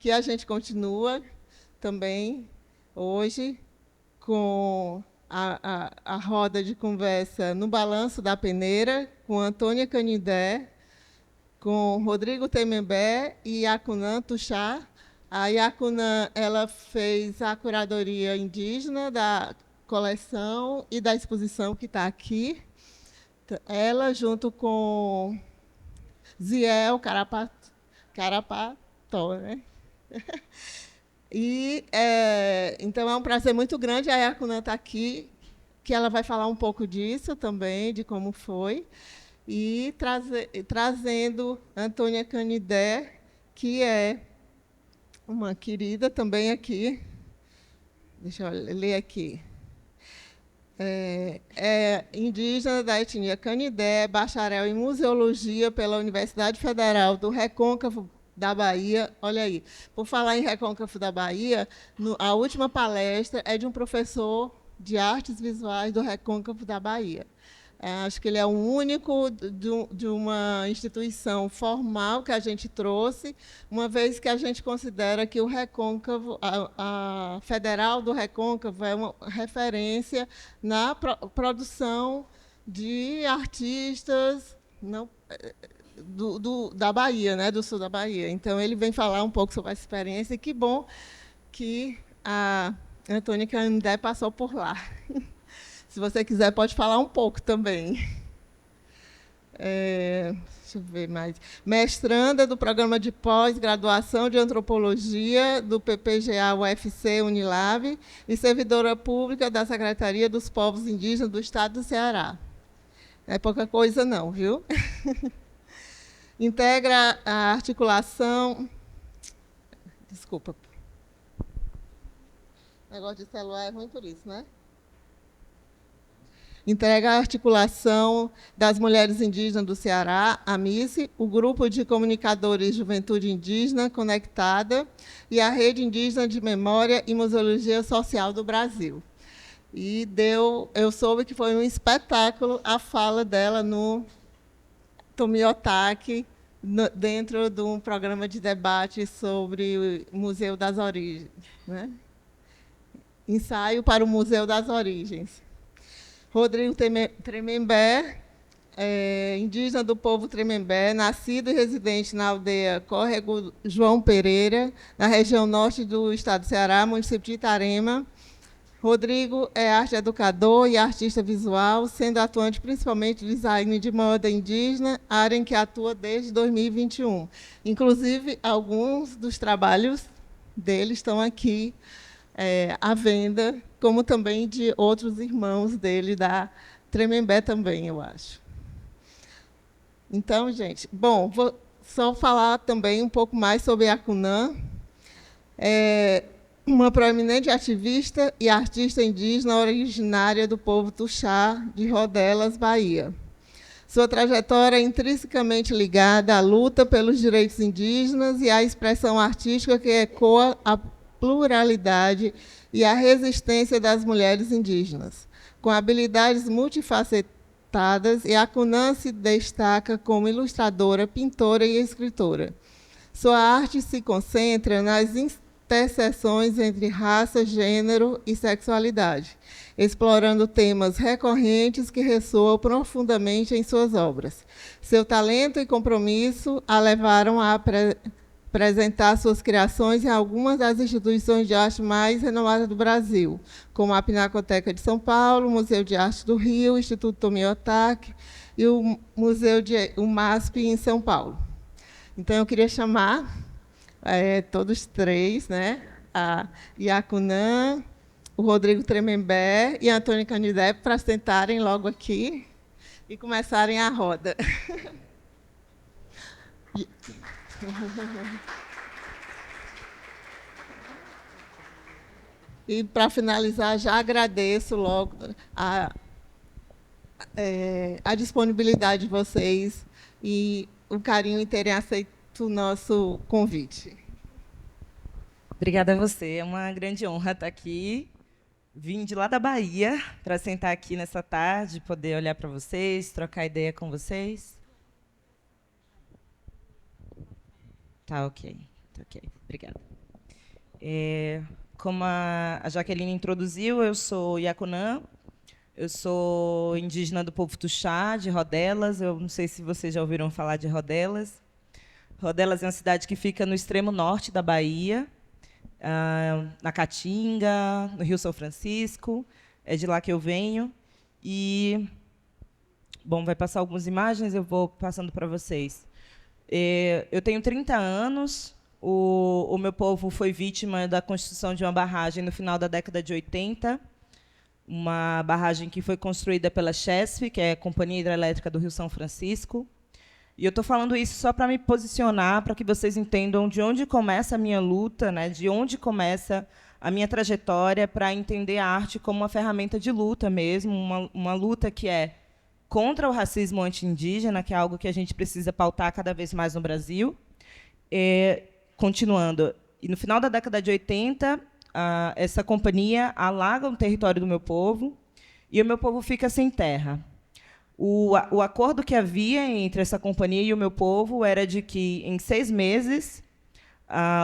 que a gente continua também hoje com a roda de conversa no Balanço da Peneira, com Antônia Canidé, com Rodrigo Temembé e Yacunan Tuxá. A Yacunan, ela fez a curadoria indígena da coleção e da exposição que está aqui. Ela, junto com Ziel Carapató, né? Então, é um prazer muito grande a Yacunan estar aqui, que ela vai falar um pouco disso também, de como foi, e trazendo Antônia Canidé, que é uma querida também aqui. Deixa eu ler aqui. É indígena da etnia Canidé, bacharel em museologia pela Universidade Federal do Recôncavo da Bahia. Olha aí, por falar em Recôncavo da Bahia, a última palestra é de um professor de artes visuais do Recôncavo da Bahia. Acho que ele é o único de uma instituição formal que a gente trouxe, uma vez que a gente considera que o Recôncavo, a Federal do Recôncavo, é uma referência na produção de artistas da Bahia, né, do sul da Bahia. Então, ele vem falar um pouco sobre essa experiência, e que bom que a Antônia Canidé passou por lá. Se você quiser, pode falar um pouco também. Deixa eu ver mais. Mestranda do Programa de Pós-Graduação de Antropologia do PPGA UFC Unilab e servidora pública da Secretaria dos Povos Indígenas do Estado do Ceará. Não é pouca coisa, não, viu? Integra a articulação... Desculpa. O negócio de celular é ruim por isso, né? Entrega a articulação das mulheres indígenas do Ceará, a MICE, o Grupo de Comunicadores Juventude Indígena Conectada e a Rede Indígena de Memória e Museologia Social do Brasil. E eu soube que foi um espetáculo a fala dela no Tomiotaki, dentro de um programa de debate sobre o Museu das Origens, né? Ensaio para o Museu das Origens. Rodrigo Tremembé, indígena do povo Tremembé, nascido e residente na aldeia Córrego João Pereira, na região norte do estado do Ceará, município de Itarema. Rodrigo é arte educador e artista visual, sendo atuante principalmente no design de moda indígena, área em que atua desde 2021. Inclusive, alguns dos trabalhos dele estão aqui à venda, como também de outros irmãos dele, da Tremembé também, eu acho. Então, gente, bom, vou só falar também um pouco mais sobre a Yacunan. Uma proeminente ativista e artista indígena originária do povo Tuxá, de Rodelas, Bahia. Sua trajetória é intrinsecamente ligada à luta pelos direitos indígenas e à expressão artística que ecoa a pluralidade e a resistência das mulheres indígenas. Com habilidades multifacetadas, Yacunan se destaca como ilustradora, pintora e escritora. Sua arte se concentra nas interseções entre raça, gênero e sexualidade, explorando temas recorrentes que ressoam profundamente em suas obras. Seu talento e compromisso a levaram a apresentar suas criações em algumas das instituições de arte mais renomadas do Brasil, como a Pinacoteca de São Paulo, o Museu de Arte do Rio, o Instituto Tomiotaki e o o MASP em São Paulo. Então, eu queria chamar todos três, né, a Yacunan, o Rodrigo Tremembé e a Antônia Canidé, para sentarem logo aqui e começarem a roda. E, para finalizar, já agradeço logo a disponibilidade de vocês e o carinho em terem aceito o nosso convite. Obrigada a você. É uma grande honra estar aqui. Vim de lá da Bahia para sentar aqui nessa tarde, poder olhar para vocês, trocar ideia com vocês. Tá ok. Obrigada. Como a Jaqueline introduziu, eu sou Iacunã, eu sou indígena do povo Tuxá, de Rodelas. Eu não sei se vocês já ouviram falar de Rodelas. Rodelas é uma cidade que fica no extremo norte da Bahia, na Caatinga, no Rio São Francisco. É de lá que eu venho. E, bom, vai passar algumas imagens, eu vou passando para vocês. Eu tenho 30 anos. O meu povo foi vítima da construção de uma barragem no final da década de 80, uma barragem que foi construída pela CHESF, que é a Companhia Hidrelétrica do Rio São Francisco. E eu estou falando isso só para me posicionar, para que vocês entendam de onde começa a minha luta, né, de onde começa a minha trajetória para entender a arte como uma ferramenta de luta mesmo, uma luta que é contra o racismo anti-indígena, que é algo que a gente precisa pautar cada vez mais no Brasil. Continuando, e no final da década de 80, essa companhia alaga o território do meu povo e o meu povo fica sem terra. O acordo que havia entre essa companhia e o meu povo era de que, em 6 meses,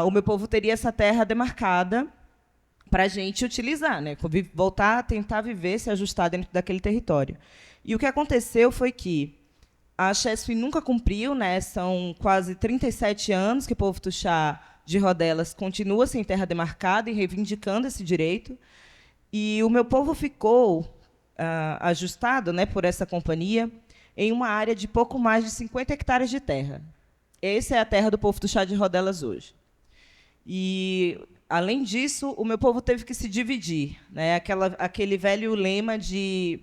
o meu povo teria essa terra demarcada para a gente utilizar, né? Voltar a tentar viver, se ajustar dentro daquele território. E o que aconteceu foi que a CHESF nunca cumpriu, né? São quase 37 anos que o povo Tuxá de Rodelas continua sem terra demarcada e reivindicando esse direito. E o meu povo ficou ajustado, né, por essa companhia em uma área de pouco mais de 50 hectares de terra. Essa é a terra do povo Tuxá de Rodelas hoje. E, além disso, o meu povo teve que se dividir, né? Aquele velho lema de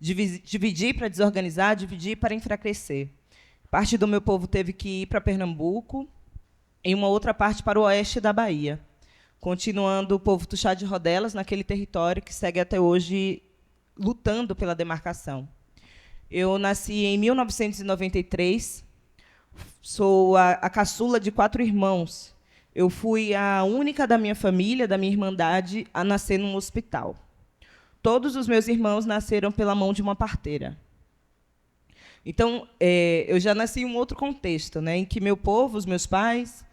dividir para desorganizar, dividir para enfraquecer. Parte do meu povo teve que ir para Pernambuco, em uma outra parte para o oeste da Bahia, continuando o povo Tuxá de Rodelas naquele território que segue até hoje lutando pela demarcação. Eu nasci em 1993, sou a caçula de 4 irmãos. Eu fui a única da minha família, da minha irmandade, a nascer num hospital. Todos os meus irmãos nasceram pela mão de uma parteira. Então, eu já nasci em um outro contexto, né, em que meu povo, os meus pais,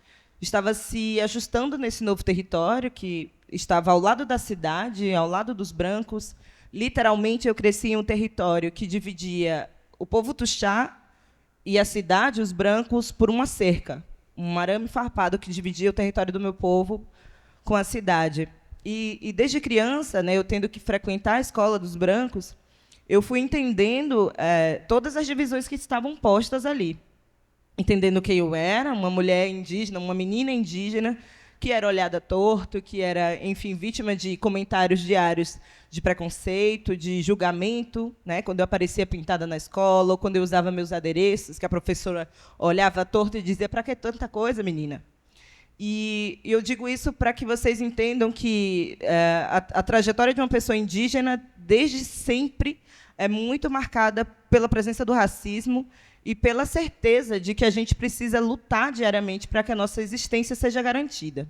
estava se ajustando nesse novo território, que estava ao lado da cidade, ao lado dos brancos. Literalmente, eu cresci em um território que dividia o povo Tuxá e a cidade, os brancos, por uma cerca, um arame farpado que dividia o território do meu povo com a cidade. E desde criança, né, eu tendo que frequentar a escola dos brancos, eu fui entendendo todas as divisões que estavam postas ali. Entendendo que eu era uma mulher indígena, uma menina indígena, que era olhada torto, que era, enfim, vítima de comentários diários de preconceito, de julgamento, né, quando eu aparecia pintada na escola, ou quando eu usava meus adereços, que a professora olhava torto e dizia: "Para que tanta coisa, menina?". E eu digo isso para que vocês entendam que a trajetória de uma pessoa indígena, desde sempre, é muito marcada pela presença do racismo e pela certeza de que a gente precisa lutar diariamente para que a nossa existência seja garantida.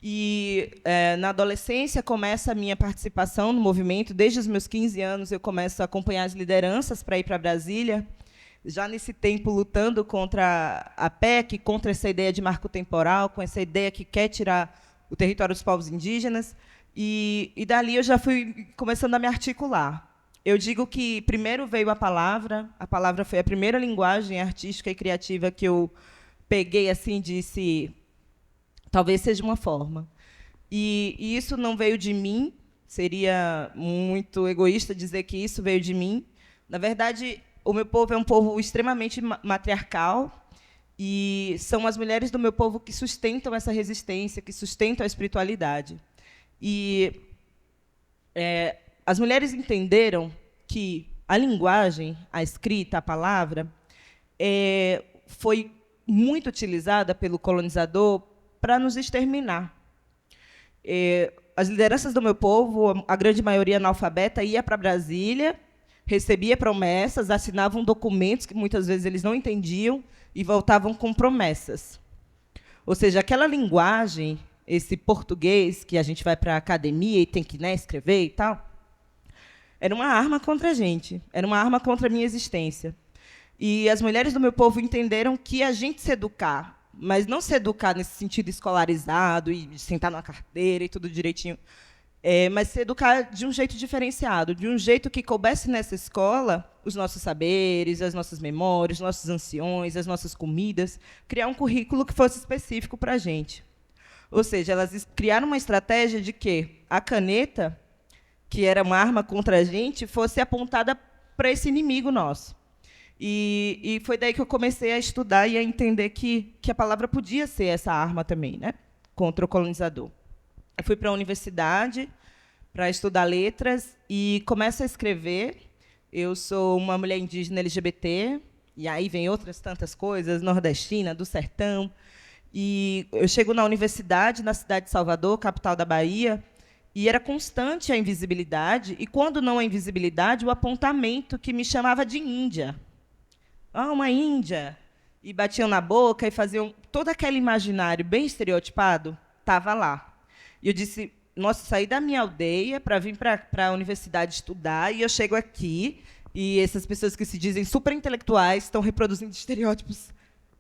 E, na adolescência, começa a minha participação no movimento. Desde os meus 15 anos, eu começo a acompanhar as lideranças para ir para Brasília, já nesse tempo lutando contra a PEC, contra essa ideia de marco temporal, com essa ideia que quer tirar o território dos povos indígenas. E dali eu já fui começando a me articular. Eu digo que primeiro veio a palavra foi a primeira linguagem artística e criativa que eu peguei assim e disse: talvez seja uma forma. E isso não veio de mim, seria muito egoísta dizer que isso veio de mim. Na verdade, o meu povo é um povo extremamente matriarcal, e são as mulheres do meu povo que sustentam essa resistência, que sustentam a espiritualidade. E as mulheres entenderam que a linguagem, a escrita, a palavra, foi muito utilizada pelo colonizador para nos exterminar. As lideranças do meu povo, a grande maioria analfabeta, ia para Brasília, recebia promessas, assinavam documentos que muitas vezes eles não entendiam e voltavam com promessas. Ou seja, aquela linguagem, esse português que a gente vai para a academia e tem que, né, escrever e tal, era uma arma contra a gente, era uma arma contra a minha existência. E as mulheres do meu povo entenderam que a gente se educar mas não se educar nesse sentido escolarizado e sentar numa carteira e tudo direitinho, mas se educar de um jeito diferenciado, de um jeito que coubesse nessa escola os nossos saberes, as nossas memórias, os nossos anciões, as nossas comidas, criar um currículo que fosse específico para a gente. Ou seja, elas criaram uma estratégia de que a caneta, que era uma arma contra a gente, fosse apontada para esse inimigo nosso. E foi daí que eu comecei a estudar e a entender que a palavra podia ser essa arma também, né, contra o colonizador. Eu fui para a universidade para estudar letras e começo a escrever. Eu sou uma mulher indígena LGBT, e aí vem outras tantas coisas, nordestina, do sertão. E eu chego na universidade, na cidade de Salvador, capital da Bahia, e era constante a invisibilidade, e, quando não a invisibilidade, o apontamento que me chamava de índia. Ah, uma índia. E batiam na boca e faziam... Todo aquele imaginário bem estereotipado estava lá. E eu disse, nossa, saí da minha aldeia para vir para a universidade estudar, e eu chego aqui, e essas pessoas que se dizem super intelectuais estão reproduzindo estereótipos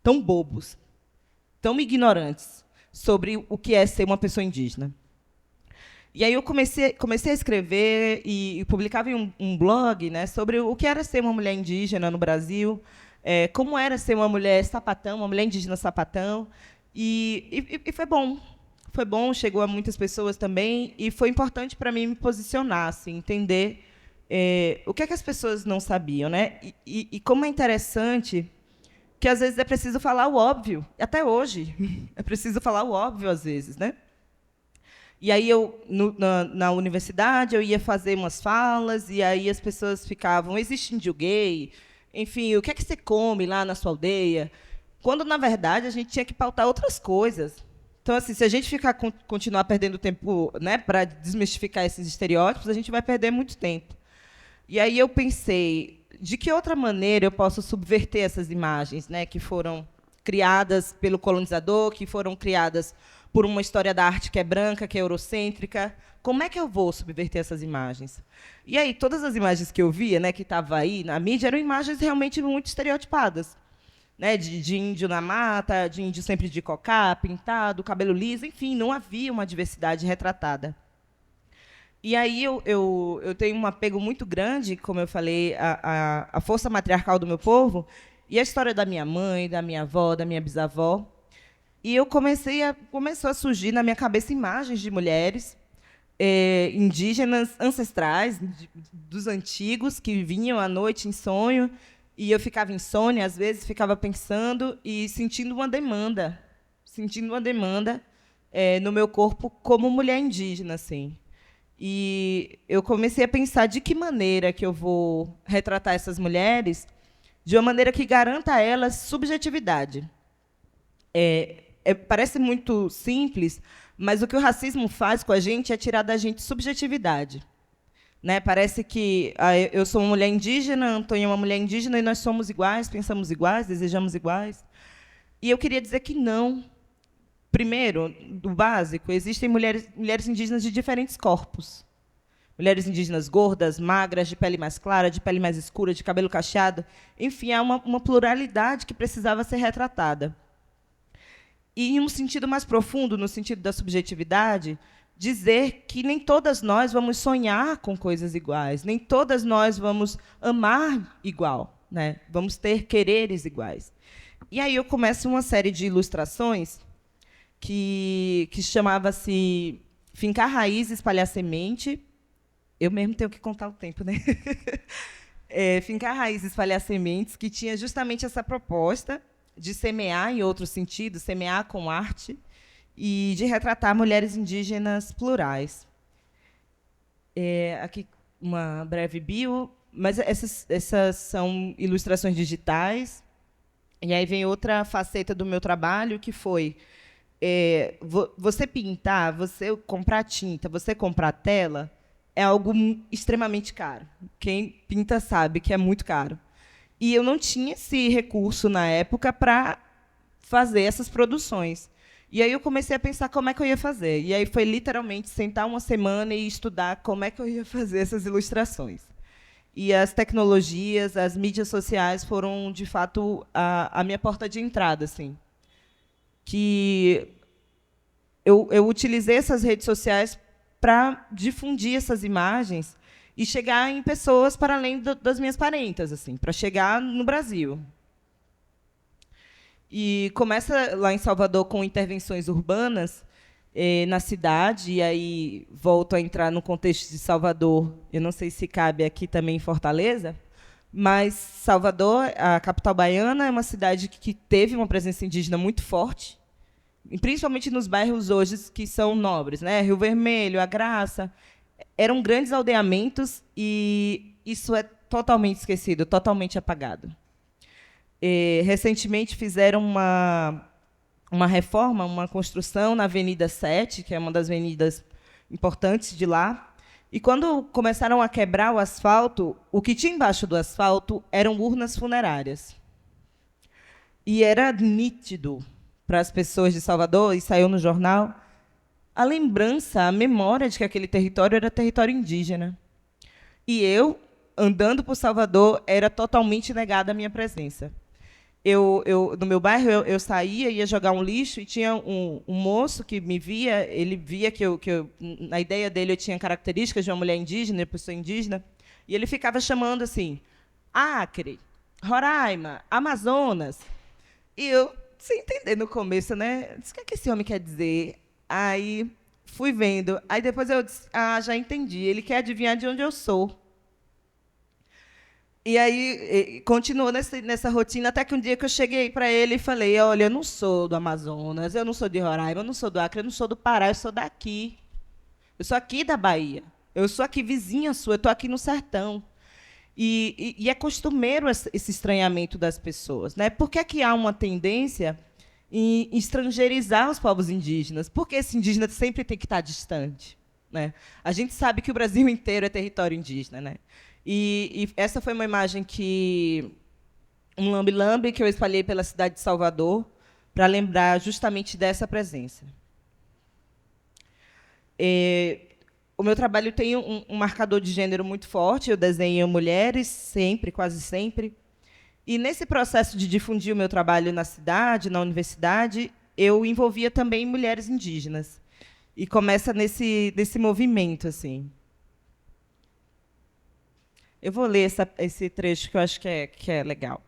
tão bobos, tão ignorantes sobre o que é ser uma pessoa indígena. E aí eu comecei a escrever e publicava em um blog, né, sobre o que era ser uma mulher indígena no Brasil, como era ser uma mulher sapatão, uma mulher indígena sapatão, e foi bom. Foi bom, chegou a muitas pessoas também, e foi importante para mim me posicionar, assim, entender o que é que as pessoas não sabiam, né? E como é interessante que, às vezes, é preciso falar o óbvio. Até hoje, é preciso falar o óbvio, às vezes, né? E aí, na universidade, eu ia fazer umas falas, e aí as pessoas ficavam, existe índio gay? Enfim, o que é que você come lá na sua aldeia? Quando, na verdade, a gente tinha que pautar outras coisas. Então, assim, se a gente continuar perdendo tempo, né, para desmistificar esses estereótipos, a gente vai perder muito tempo. E aí eu pensei, de que outra maneira eu posso subverter essas imagens, né, que foram criadas pelo colonizador, que foram criadas por uma história da arte que é branca, que é eurocêntrica? Como é que eu vou subverter essas imagens? E aí, todas as imagens que eu via, né, que estavam aí na mídia, eram imagens realmente muito estereotipadas, né, de índio na mata, de índio sempre de cocá, pintado, cabelo liso, enfim, não havia uma diversidade retratada. E aí eu tenho um apego muito grande, como eu falei, à força matriarcal do meu povo, e a história da minha mãe, da minha avó, da minha bisavó. E eu começou a surgir na minha cabeça imagens de mulheres indígenas ancestrais, dos antigos, que vinham à noite em sonho, e eu ficava insônia, às vezes, ficava pensando e sentindo uma demanda no meu corpo como mulher indígena, assim. E eu comecei a pensar de que maneira que eu vou retratar essas mulheres de uma maneira que garanta a elas subjetividade. Parece muito simples, mas o que o racismo faz com a gente é tirar da gente subjetividade. Né? Parece que eu sou uma mulher indígena, Antônia é uma mulher indígena, e nós somos iguais, pensamos iguais, desejamos iguais. E eu queria dizer que não. Primeiro, do básico, existem mulheres indígenas de diferentes corpos. Mulheres indígenas gordas, magras, de pele mais clara, de pele mais escura, de cabelo cacheado. Enfim, há uma pluralidade que precisava ser retratada. E, em um sentido mais profundo, no sentido da subjetividade, dizer que nem todas nós vamos sonhar com coisas iguais, nem todas nós vamos amar igual, né? Vamos ter quereres iguais. E aí eu começo uma série de ilustrações que chamava-se Fincar Raiz, Espalhar Semente. Eu mesmo tenho que contar o tempo, né? Fincar Raiz, Espalhar Sementes, que tinha justamente essa proposta de semear, em outro sentido, semear com arte, e de retratar mulheres indígenas plurais. Aqui uma breve bio, mas essas são ilustrações digitais. E aí vem outra faceta do meu trabalho, que foi você pintar, você comprar tinta, você comprar tela, é algo extremamente caro. Quem pinta sabe que é muito caro. E eu não tinha esse recurso, na época, para fazer essas produções. E aí eu comecei a pensar como é que eu ia fazer. E aí foi, literalmente, sentar uma semana e estudar como é que eu ia fazer essas ilustrações. E as tecnologias, as mídias sociais foram, de fato, a minha porta de entrada, assim. que eu utilizei essas redes sociais para difundir essas imagens e chegar em pessoas para além das minhas parentas, assim, para chegar no Brasil. E começa lá em Salvador com intervenções urbanas na cidade, e aí volto a entrar no contexto de Salvador. Eu não sei se cabe aqui também em Fortaleza, mas Salvador, a capital baiana, é uma cidade que teve uma presença indígena muito forte, e principalmente nos bairros hoje que são nobres, né? Rio Vermelho, A Graça, eram grandes aldeamentos, e isso é totalmente esquecido, totalmente apagado. Recentemente fizeram uma reforma, uma construção na Avenida 7, que é uma das avenidas importantes de lá. E, quando começaram a quebrar o asfalto, o que tinha embaixo do asfalto eram urnas funerárias. E era nítido para as pessoas de Salvador, e saiu no jornal, a lembrança, a memória de que aquele território era território indígena. E eu, andando por Salvador, era totalmente negada a minha presença. No meu bairro, eu saía, ia jogar um lixo, e tinha um moço que me via, ele via que na ideia dele, eu tinha características de uma mulher indígena, pessoa indígena, e ele ficava chamando assim, Acre, Roraima, Amazonas. E eu, sem entender no começo, né? Disse, o que é que esse homem quer dizer? Aí fui vendo. Aí depois eu disse, já entendi, ele quer adivinhar de onde eu sou. E aí continuou nessa rotina, até que um dia que eu cheguei para ele e falei, olha, eu não sou do Amazonas, eu não sou de Roraima, eu não sou do Acre, eu não sou do Pará, eu sou daqui. Eu sou aqui da Bahia. Eu sou aqui vizinha sua, eu estou aqui no sertão. E é costumeiro esse estranhamento das pessoas, né? Por que é que há uma tendência em estrangeirizar os povos indígenas? Porque esse indígena sempre tem que estar distante, né? A gente sabe que o Brasil inteiro é território indígena, né? E essa foi uma imagem um lambe-lambe que eu espalhei pela cidade de Salvador para lembrar justamente dessa presença. O meu trabalho tem um marcador de gênero muito forte, eu desenho mulheres sempre, quase sempre. E, nesse processo de difundir o meu trabalho na cidade, na universidade, eu envolvia também mulheres indígenas. E começa nesse movimento, assim. Eu vou ler esse trecho que eu acho que é legal.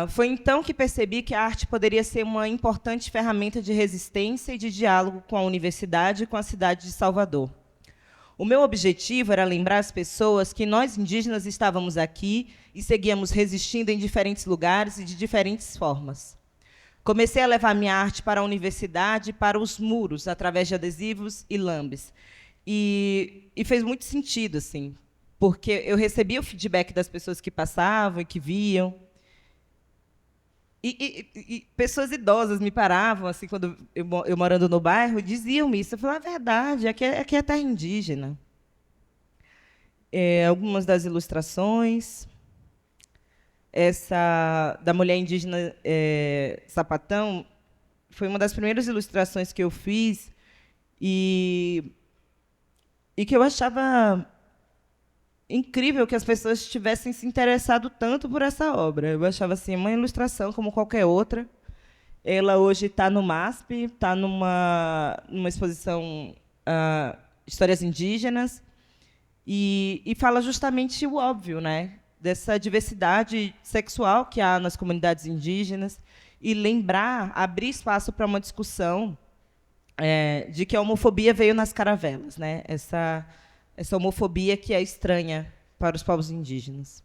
Foi então que percebi que a arte poderia ser uma importante ferramenta de resistência e de diálogo com a universidade e com a cidade de Salvador. O meu objetivo era lembrar as pessoas que nós, indígenas, estávamos aqui e seguíamos resistindo em diferentes lugares e de diferentes formas. Comecei a levar minha arte para a universidade e para os muros, através de adesivos e lambes. E fez muito sentido, assim, porque eu recebia o feedback das pessoas que passavam e que viam. E pessoas idosas me paravam, assim, quando eu morando no bairro, diziam-me isso. Eu falava, verdade, aqui é terra indígena. Algumas das ilustrações. Essa da mulher indígena sapatão foi uma das primeiras ilustrações que eu fiz e que eu achava incrível que as pessoas tivessem se interessado tanto por essa obra. Eu achava assim, uma ilustração como qualquer outra. Ela hoje está no MASP, está numa exposição Histórias Indígenas, e fala justamente o óbvio, né? Dessa diversidade sexual que há nas comunidades indígenas, e lembrar, abrir espaço para uma discussão de que a homofobia veio nas caravelas, né? Essa homofobia que é estranha para os povos indígenas.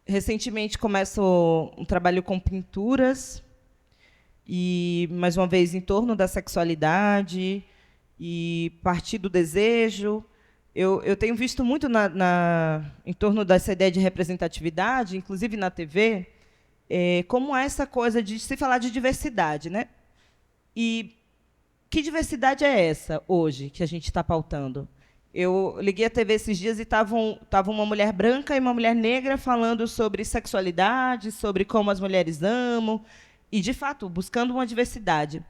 Recentemente começo um trabalho com pinturas, e, mais uma vez, em torno da sexualidade e partir do desejo. Eu tenho visto muito em torno dessa ideia de representatividade, inclusive na TV, como essa coisa de se falar de diversidade, né? E que diversidade é essa, hoje, que a gente está pautando? Eu liguei a TV esses dias e estava uma mulher branca e uma mulher negra falando sobre sexualidade, sobre como as mulheres amam, e, de fato, buscando uma diversidade.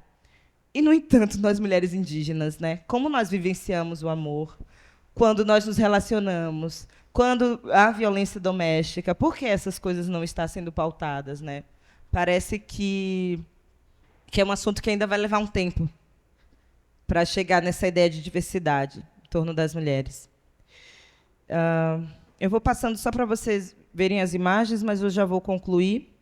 E, no entanto, nós, mulheres indígenas, né, como nós vivenciamos o amor, quando nós nos relacionamos, quando há violência doméstica, por que essas coisas não estão sendo pautadas, né? parece que é um assunto que ainda vai levar um tempo para chegar nessa ideia de diversidade em torno das mulheres. Eu vou passando só para vocês verem as imagens, mas eu já vou concluir.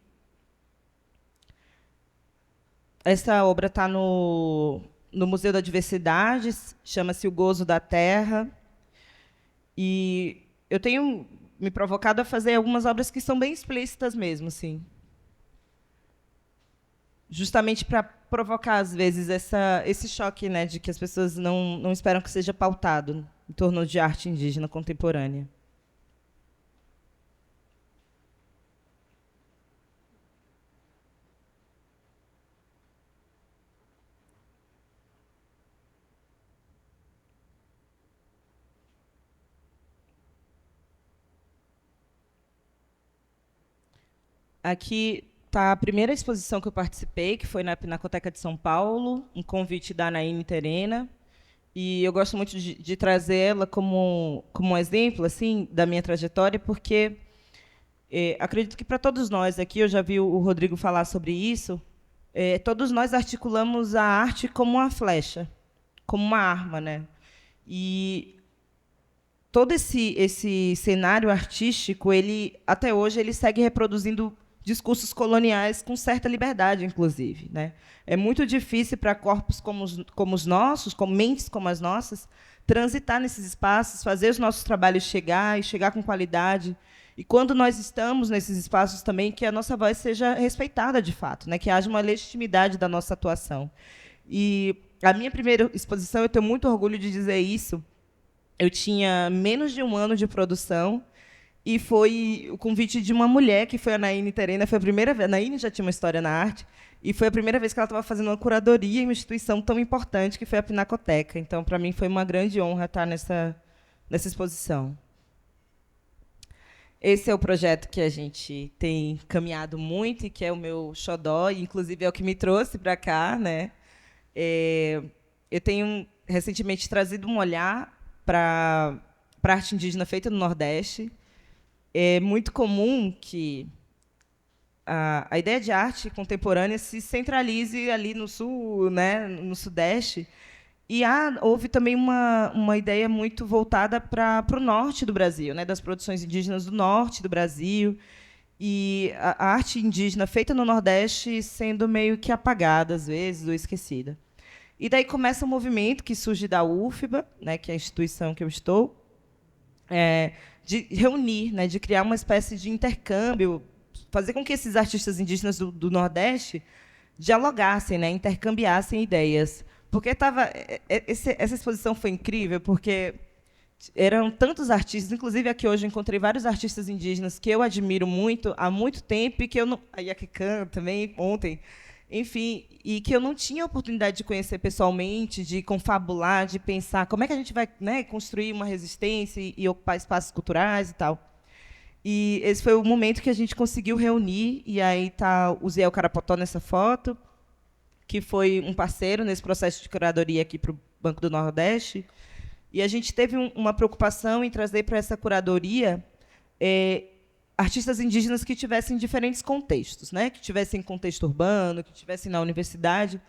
Essa obra está no Museu da Diversidade, chama-se O Gozo da Terra. E eu tenho me provocado a fazer algumas obras que são bem explícitas mesmo, assim. Justamente para provocar, às vezes, esse choque, né, de que as pessoas não esperam que seja pautado em torno de arte indígena contemporânea. Aqui está a primeira exposição que eu participei, que foi na Pinacoteca de São Paulo, um convite da Anaíne Terena. E eu gosto muito de trazer ela como um exemplo assim da minha trajetória, porque acredito que para todos nós aqui, eu já vi o Rodrigo falar sobre isso, todos nós articulamos a arte como uma flecha, como uma arma, né? E todo esse cenário artístico, ele até hoje ele segue reproduzindo discursos coloniais com certa liberdade, inclusive, né? É muito difícil para corpos como os nossos, como mentes como as nossas, transitar nesses espaços, fazer os nossos trabalhos chegar e chegar com qualidade. E quando nós estamos nesses espaços também, que a nossa voz seja respeitada de fato, né? Que haja uma legitimidade da nossa atuação. E a minha primeira exposição, eu tenho muito orgulho de dizer isso. Eu tinha menos de um ano de produção. E foi o convite de uma mulher, que foi a Anaíne Terena. Foi a primeira vez. A Anaíne já tinha uma história na arte, e foi a primeira vez que ela estava fazendo uma curadoria em uma instituição tão importante, que foi a Pinacoteca. Então, para mim, foi uma grande honra estar nessa exposição. Esse é o projeto que a gente tem caminhado muito, e que é o meu xodó, e, inclusive, é o que me trouxe para cá, né? Eu tenho, recentemente, trazido um olhar para a arte indígena feita no Nordeste. É muito comum que a ideia de arte contemporânea se centralize ali no Sul, né, no Sudeste, e houve também uma ideia muito voltada para o Norte do Brasil, né, das produções indígenas do Norte do Brasil, e a arte indígena feita no Nordeste sendo meio que apagada, às vezes, ou esquecida. E daí começa um movimento que surge da UFBA, né, que é a instituição que eu estou, de reunir, né, de criar uma espécie de intercâmbio, fazer com que esses artistas indígenas do Nordeste dialogassem, né, intercambiassem ideias. Porque essa exposição foi incrível, porque eram tantos artistas, inclusive aqui hoje eu encontrei vários artistas indígenas que eu admiro muito, há muito tempo, e que eu não... A Yakikan também, ontem... Enfim, e que eu não tinha oportunidade de conhecer pessoalmente, de confabular, de pensar como é que a gente vai, né, construir uma resistência e ocupar espaços culturais e tal. E esse foi o momento que a gente conseguiu reunir, e aí está o Ziel Carapotó nessa foto, que foi um parceiro nesse processo de curadoria aqui para o Banco do Nordeste. E a gente teve uma preocupação em trazer para essa curadoria artistas indígenas que tivessem diferentes contextos, né? Que tivessem contexto urbano, que tivessem na universidade,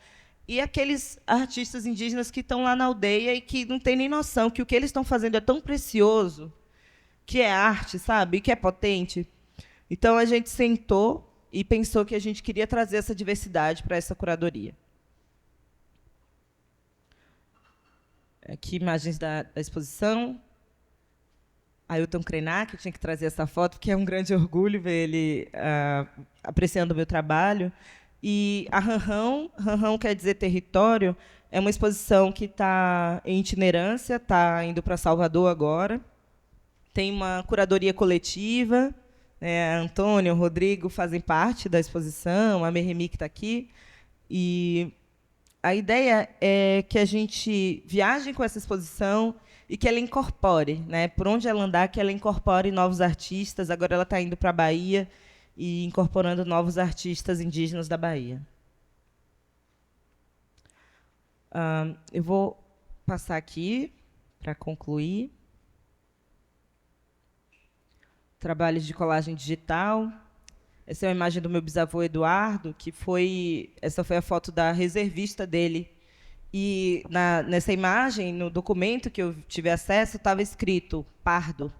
e aqueles artistas indígenas que estão lá na aldeia e que não têm nem noção que o que eles estão fazendo é tão precioso, que é arte, sabe? E que é potente. Então, a gente sentou e pensou que a gente queria trazer essa diversidade para essa curadoria. Aqui, imagens da exposição. Ailton Krenak, eu tinha que trazer essa foto, porque é um grande orgulho ver ele apreciando o meu trabalho. E a Ranrão quer dizer território, é uma exposição que está em itinerância, está indo para Salvador agora. Tem uma curadoria coletiva, né, a Antônio, o Rodrigo fazem parte da exposição, a Merremi, que está aqui. E a ideia é que a gente viaje com essa exposição e que ela incorpore, né, por onde ela andar, que ela incorpore novos artistas. Agora ela está indo para a Bahia e incorporando novos artistas indígenas da Bahia. Eu vou passar aqui para concluir. Trabalhos de colagem digital. Essa é uma imagem do meu bisavô Eduardo, essa foi a foto da reservista dele. E nessa imagem, no documento que eu tive acesso, estava escrito pardo.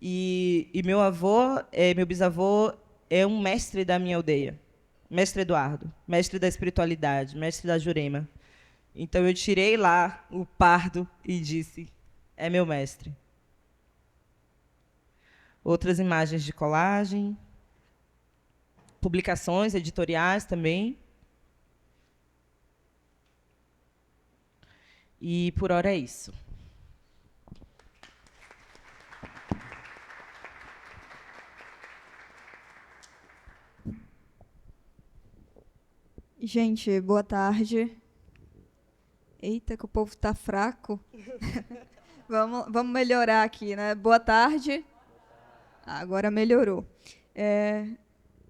E meu bisavô, é um mestre da minha aldeia. Mestre Eduardo, mestre da espiritualidade, mestre da Jurema. Então, eu tirei lá o pardo e disse, é meu mestre. Outras imagens de colagem, publicações editoriais também. E, por hora, é isso. Gente, boa tarde. Eita, que o povo está fraco. Vamos melhorar aqui, né? Boa tarde. Agora melhorou.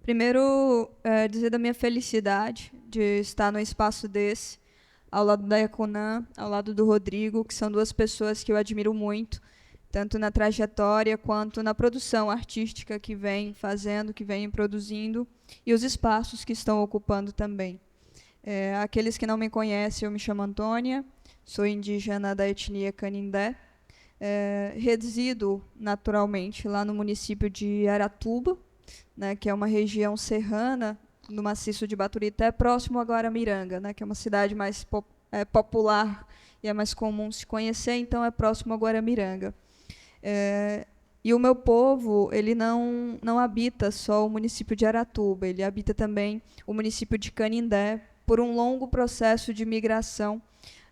Primeiro, dizer da minha felicidade de estar num espaço desse, ao lado da Yacunan, ao lado do Rodrigo, que são duas pessoas que eu admiro muito, tanto na trajetória quanto na produção artística que vem fazendo, que vem produzindo, e os espaços que estão ocupando também. Aqueles que não me conhecem, eu me chamo Antônia, sou indígena da etnia Canindé, resido naturalmente lá no município de Aratuba, né, que é uma região serrana no maciço de Baturité, próximo a Guaramiranga, né, que é uma cidade mais popular e é mais comum se conhecer, então é próximo a Guaramiranga. E o meu povo, ele não habita só o município de Aratuba, ele habita também o município de Canindé, por um longo processo de migração,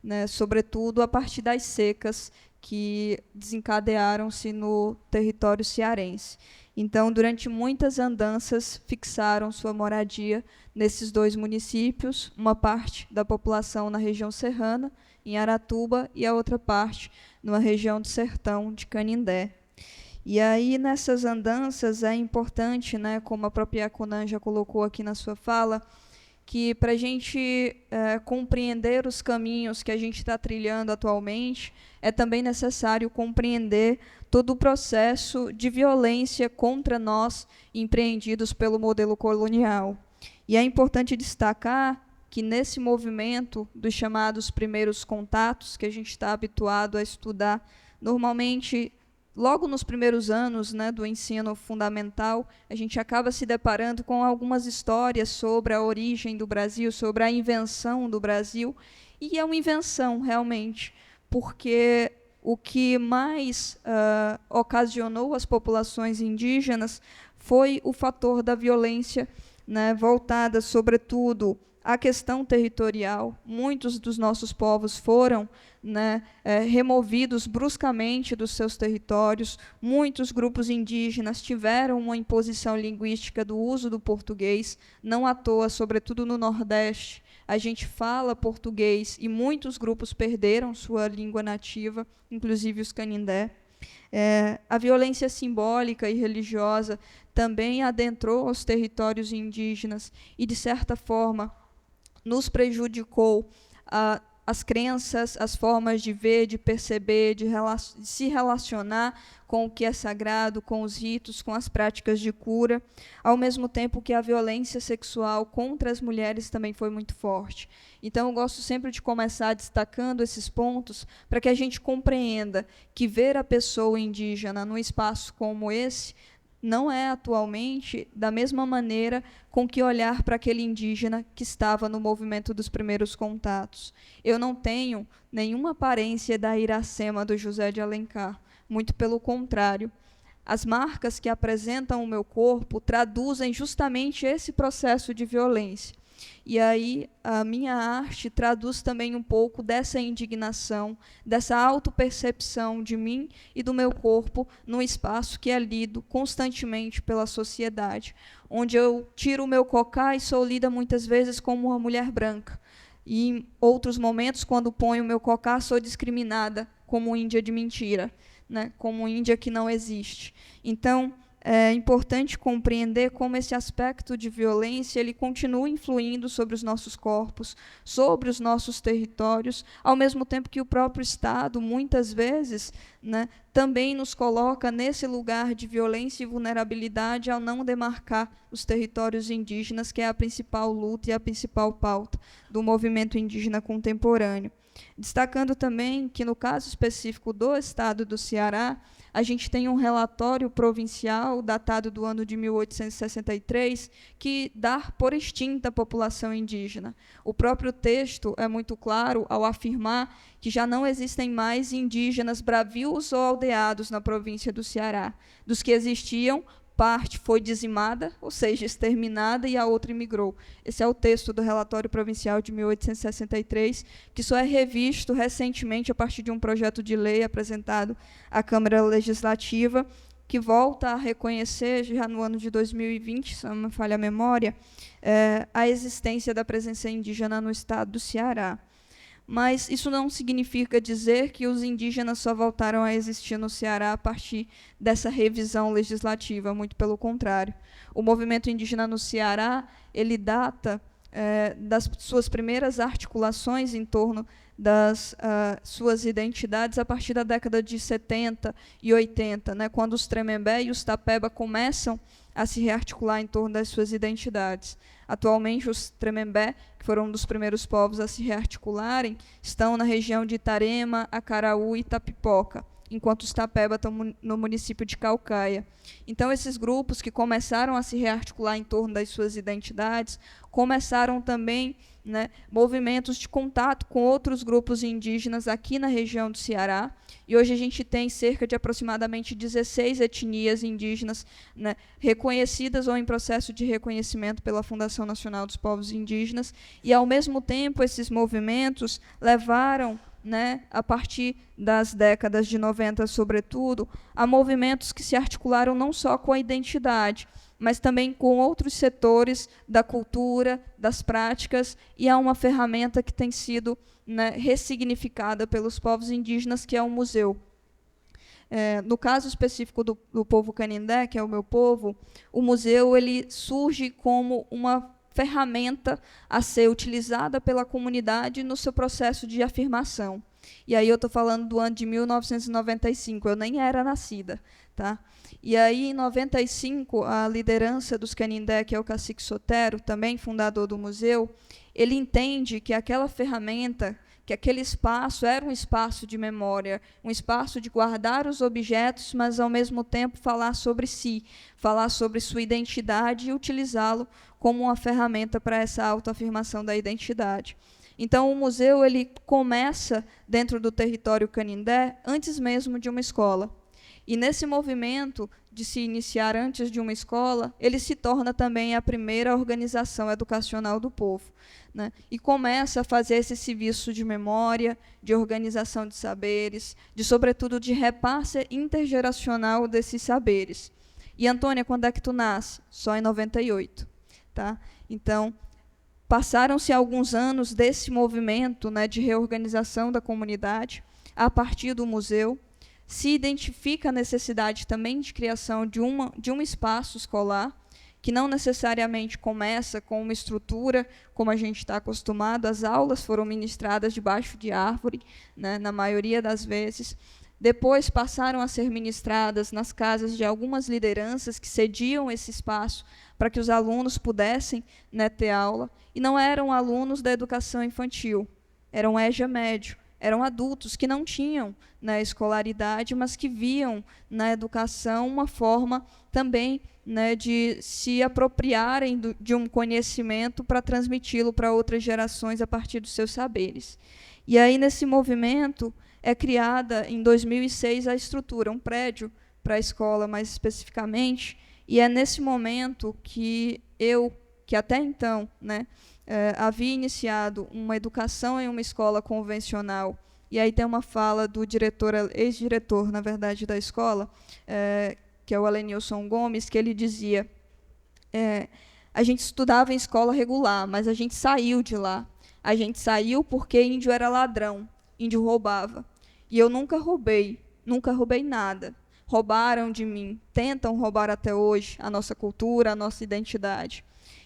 né, sobretudo a partir das secas que desencadearam-se no território cearense. Então, durante muitas andanças, fixaram sua moradia nesses dois municípios, uma parte da população na região serrana, em Aratuba, e a outra parte numa região do sertão de Canindé. E aí, nessas andanças, é importante, né, como a própria Yacunan já colocou aqui na sua fala, que para a gente compreender os caminhos que a gente está trilhando atualmente, é também necessário compreender todo o processo de violência contra nós, empreendidos pelo modelo colonial. E é importante destacar que nesse movimento dos chamados primeiros contatos, que a gente está habituado a estudar, normalmente logo nos primeiros anos, né, do ensino fundamental, a gente acaba se deparando com algumas histórias sobre a origem do Brasil, sobre a invenção do Brasil, e é uma invenção, realmente, porque o que mais ocasionou as populações indígenas foi o fator da violência, né, voltada, sobretudo, à questão territorial. Muitos dos nossos povos foram, né, removidos bruscamente dos seus territórios. Muitos grupos indígenas tiveram uma imposição linguística do uso do português, não à toa, sobretudo no Nordeste, a gente fala português e muitos grupos perderam sua língua nativa, inclusive os Canindé. A violência simbólica e religiosa também adentrou os territórios indígenas e, de certa forma, nos prejudicou as crenças, as formas de ver, de perceber, de se relacionar com o que é sagrado, com os ritos, com as práticas de cura, ao mesmo tempo que a violência sexual contra as mulheres também foi muito forte. Então, eu gosto sempre de começar destacando esses pontos para que a gente compreenda que ver a pessoa indígena num espaço como esse não é atualmente da mesma maneira com que olhar para aquele indígena que estava no movimento dos primeiros contatos. Eu não tenho nenhuma aparência da Iracema do José de Alencar, muito pelo contrário. As marcas que apresentam o meu corpo traduzem justamente esse processo de violência. E aí a minha arte traduz também um pouco dessa indignação, dessa autopercepção de mim e do meu corpo num espaço que é lido constantemente pela sociedade, onde eu tiro o meu cocá e sou lida muitas vezes como uma mulher branca. E em outros momentos, quando ponho o meu cocá, sou discriminada como índia de mentira, né, como índia que não existe. Então, é importante compreender como esse aspecto de violência ele continua influindo sobre os nossos corpos, sobre os nossos territórios, ao mesmo tempo que o próprio Estado, muitas vezes, né, também nos coloca nesse lugar de violência e vulnerabilidade ao não demarcar os territórios indígenas, que é a principal luta e a principal pauta do movimento indígena contemporâneo. Destacando também que, no caso específico do Estado do Ceará, a gente tem um relatório provincial datado do ano de 1863 que dá por extinta a população indígena. O próprio texto é muito claro ao afirmar que já não existem mais indígenas bravios ou aldeados na província do Ceará. Dos que existiam, parte foi dizimada, ou seja, exterminada, e a outra imigrou. Esse é o texto do relatório provincial de 1863, que só é revisto recentemente a partir de um projeto de lei apresentado à Câmara Legislativa, que volta a reconhecer, já no ano de 2020, se não me falha a memória, a existência da presença indígena no estado do Ceará. Mas isso não significa dizer que os indígenas só voltaram a existir no Ceará a partir dessa revisão legislativa, muito pelo contrário. O movimento indígena no Ceará, ele data das suas primeiras articulações em torno das suas identidades a partir da década de 70 e 80, né, quando os Tremembé e os Tapeba começam a se rearticular em torno das suas identidades. Atualmente, os Tremembé, que foram um dos primeiros povos a se rearticularem, estão na região de Itarema, Acaraú e Itapipoca, enquanto os Tapeba estão no município de Caucaia. Então, esses grupos que começaram a se rearticular em torno das suas identidades, começaram também, né, movimentos de contato com outros grupos indígenas aqui na região do Ceará, e hoje a gente tem cerca de aproximadamente 16 etnias indígenas, né, reconhecidas ou em processo de reconhecimento pela Fundação Nacional dos Povos Indígenas, e, ao mesmo tempo, esses movimentos levaram, né, a partir das décadas de 90, sobretudo, a movimentos que se articularam não só com a identidade, mas também com outros setores da cultura, das práticas, e há uma ferramenta que tem sido, né, ressignificada pelos povos indígenas, que é o museu. No caso específico do povo Canindé, que é o meu povo, o museu ele surge como uma ferramenta a ser utilizada pela comunidade no seu processo de afirmação. E aí eu estou falando do ano de 1995, eu nem era nascida. Tá? E aí, em 95, a liderança dos Canindé, que é o cacique Sotero, também fundador do museu, ele entende que aquela ferramenta, que aquele espaço era um espaço de memória, um espaço de guardar os objetos, mas, ao mesmo tempo, falar sobre si, falar sobre sua identidade e utilizá-lo como uma ferramenta para essa autoafirmação da identidade. Então, o museu ele começa dentro do território Canindé antes mesmo de uma escola. E, nesse movimento de se iniciar antes de uma escola, ele se torna também a primeira organização educacional do povo, né? E começa a fazer esse serviço de memória, de organização de saberes, de, sobretudo, de repasse intergeracional desses saberes. E, Antônia, quando é que tu nasce? Só em 98. Tá? Então, passaram-se alguns anos desse movimento, né, de reorganização da comunidade, a partir do museu. Se identifica a necessidade também de criação de um espaço escolar, que não necessariamente começa com uma estrutura, como a gente está acostumado. As aulas foram ministradas debaixo de árvore, né, na maioria das vezes. Depois passaram a ser ministradas nas casas de algumas lideranças que cediam esse espaço para que os alunos pudessem, né, ter aula. E não eram alunos da educação infantil, eram EJA médio. Eram adultos que não tinham, né, escolaridade, mas que viam na educação uma forma também, né, de se apropriarem de um conhecimento para transmiti-lo para outras gerações a partir dos seus saberes. E aí, nesse movimento, é criada, em 2006, a estrutura, um prédio para a escola, mais especificamente, e é nesse momento que eu, que até então, né, havia iniciado uma educação em uma escola convencional, e aí tem uma fala do diretor, ex-diretor, na verdade, da escola, que é o Alenilson Gomes, que ele dizia, a gente estudava em escola regular, mas a gente saiu de lá. A gente saiu porque índio era ladrão, índio roubava. E eu nunca roubei nada. roubaram de mim, tentam roubar até hoje a nossa cultura, a nossa identidade.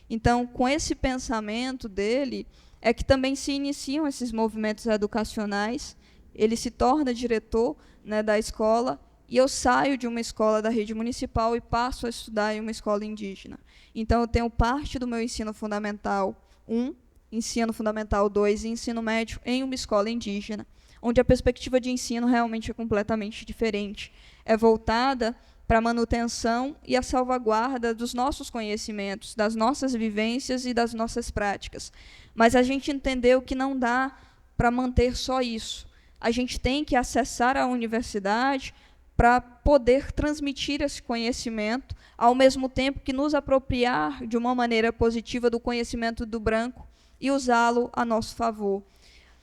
Então, com esse pensamento dele, é que também se iniciam esses movimentos educacionais. Ele se torna diretor, né, da escola, e eu saio de uma escola da rede municipal e passo a estudar em uma escola indígena. Então, eu tenho parte do meu ensino fundamental 1, ensino fundamental 2 e ensino médio em uma escola indígena, onde a perspectiva de ensino realmente é completamente diferente. É voltada para a manutenção e a salvaguarda dos nossos conhecimentos, das nossas vivências e das nossas práticas. Mas a gente entendeu que não dá para manter só isso. A gente tem que acessar a universidade para poder transmitir esse conhecimento, ao mesmo tempo que nos apropriar de uma maneira positiva do conhecimento do branco e usá-lo a nosso favor.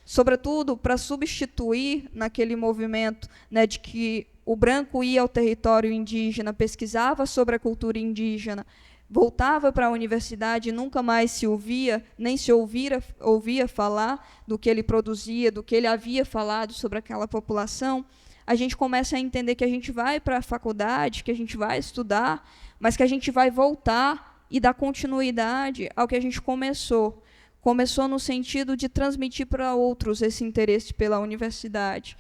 Sobretudo, para substituir naquele movimento, né, de que o branco ia ao território indígena, pesquisava sobre a cultura indígena, voltava para a universidade e nunca mais se ouvia, nem se ouvia falar do que ele produzia, do que ele havia falado sobre aquela população. A gente começa a entender que a gente vai para a faculdade, que a gente vai estudar, mas que a gente vai voltar e dar continuidade ao que a gente começou. Começou no sentido de transmitir para outros esse interesse pela universidade,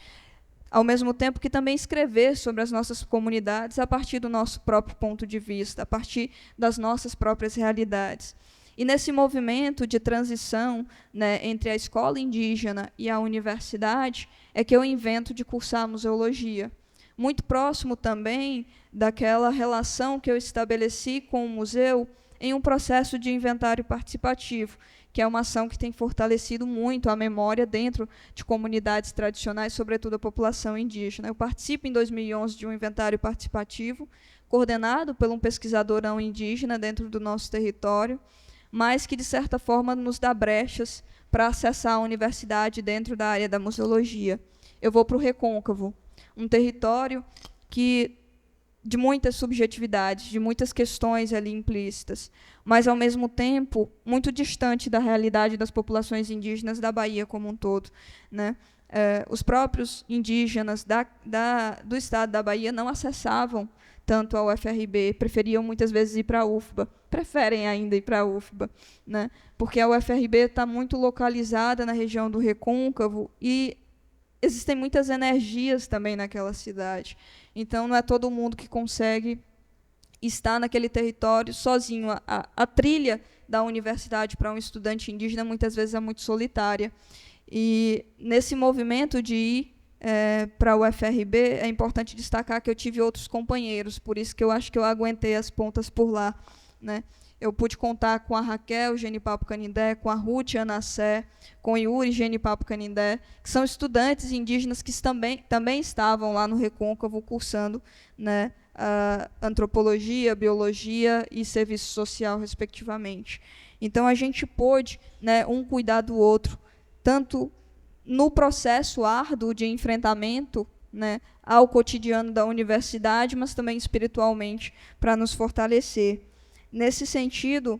ao mesmo tempo que também escrever sobre as nossas comunidades a partir do nosso próprio ponto de vista, a partir das nossas próprias realidades. E nesse movimento de transição, né, entre a escola indígena e a universidade, é que eu invento de cursar museologia. Muito próximo também daquela relação que eu estabeleci com o museu em um processo de inventário participativo, que é uma ação que tem fortalecido muito a memória dentro de comunidades tradicionais, sobretudo a população indígena. Eu participo, em 2011, de um inventário participativo, coordenado por um pesquisador não indígena dentro do nosso território, mas que, de certa forma, nos dá brechas para acessar a universidade dentro da área da museologia. Eu vou para o Recôncavo, um território que de muitas subjetividades, de muitas questões ali implícitas, mas, ao mesmo tempo, muito distante da realidade das populações indígenas da Bahia como um todo, né? Os próprios indígenas do estado da Bahia não acessavam tanto a UFRB, preferiam muitas vezes ir para a UFBA, preferem ainda ir para a UFBA, né? Porque a UFRB está muito localizada na região do Recôncavo e existem muitas energias também naquela cidade. Então, não é todo mundo que consegue estar naquele território sozinho. A trilha da universidade para um estudante indígena, muitas vezes, é muito solitária. E, nesse movimento de ir para o UFRB, é importante destacar que eu tive outros companheiros, por isso que eu acho que eu aguentei as pontas por lá, né? Eu pude contar com a Raquel Genipapo Canindé, com a Ruth Anassé, com o Yuri Genipapo Canindé, que são estudantes indígenas que também estavam lá no Recôncavo cursando, né, antropologia, biologia e serviço social, respectivamente. Então, a gente pôde, né, um cuidar do outro, tanto no processo árduo de enfrentamento, né, ao cotidiano da universidade, mas também espiritualmente, para nos fortalecer. Nesse sentido,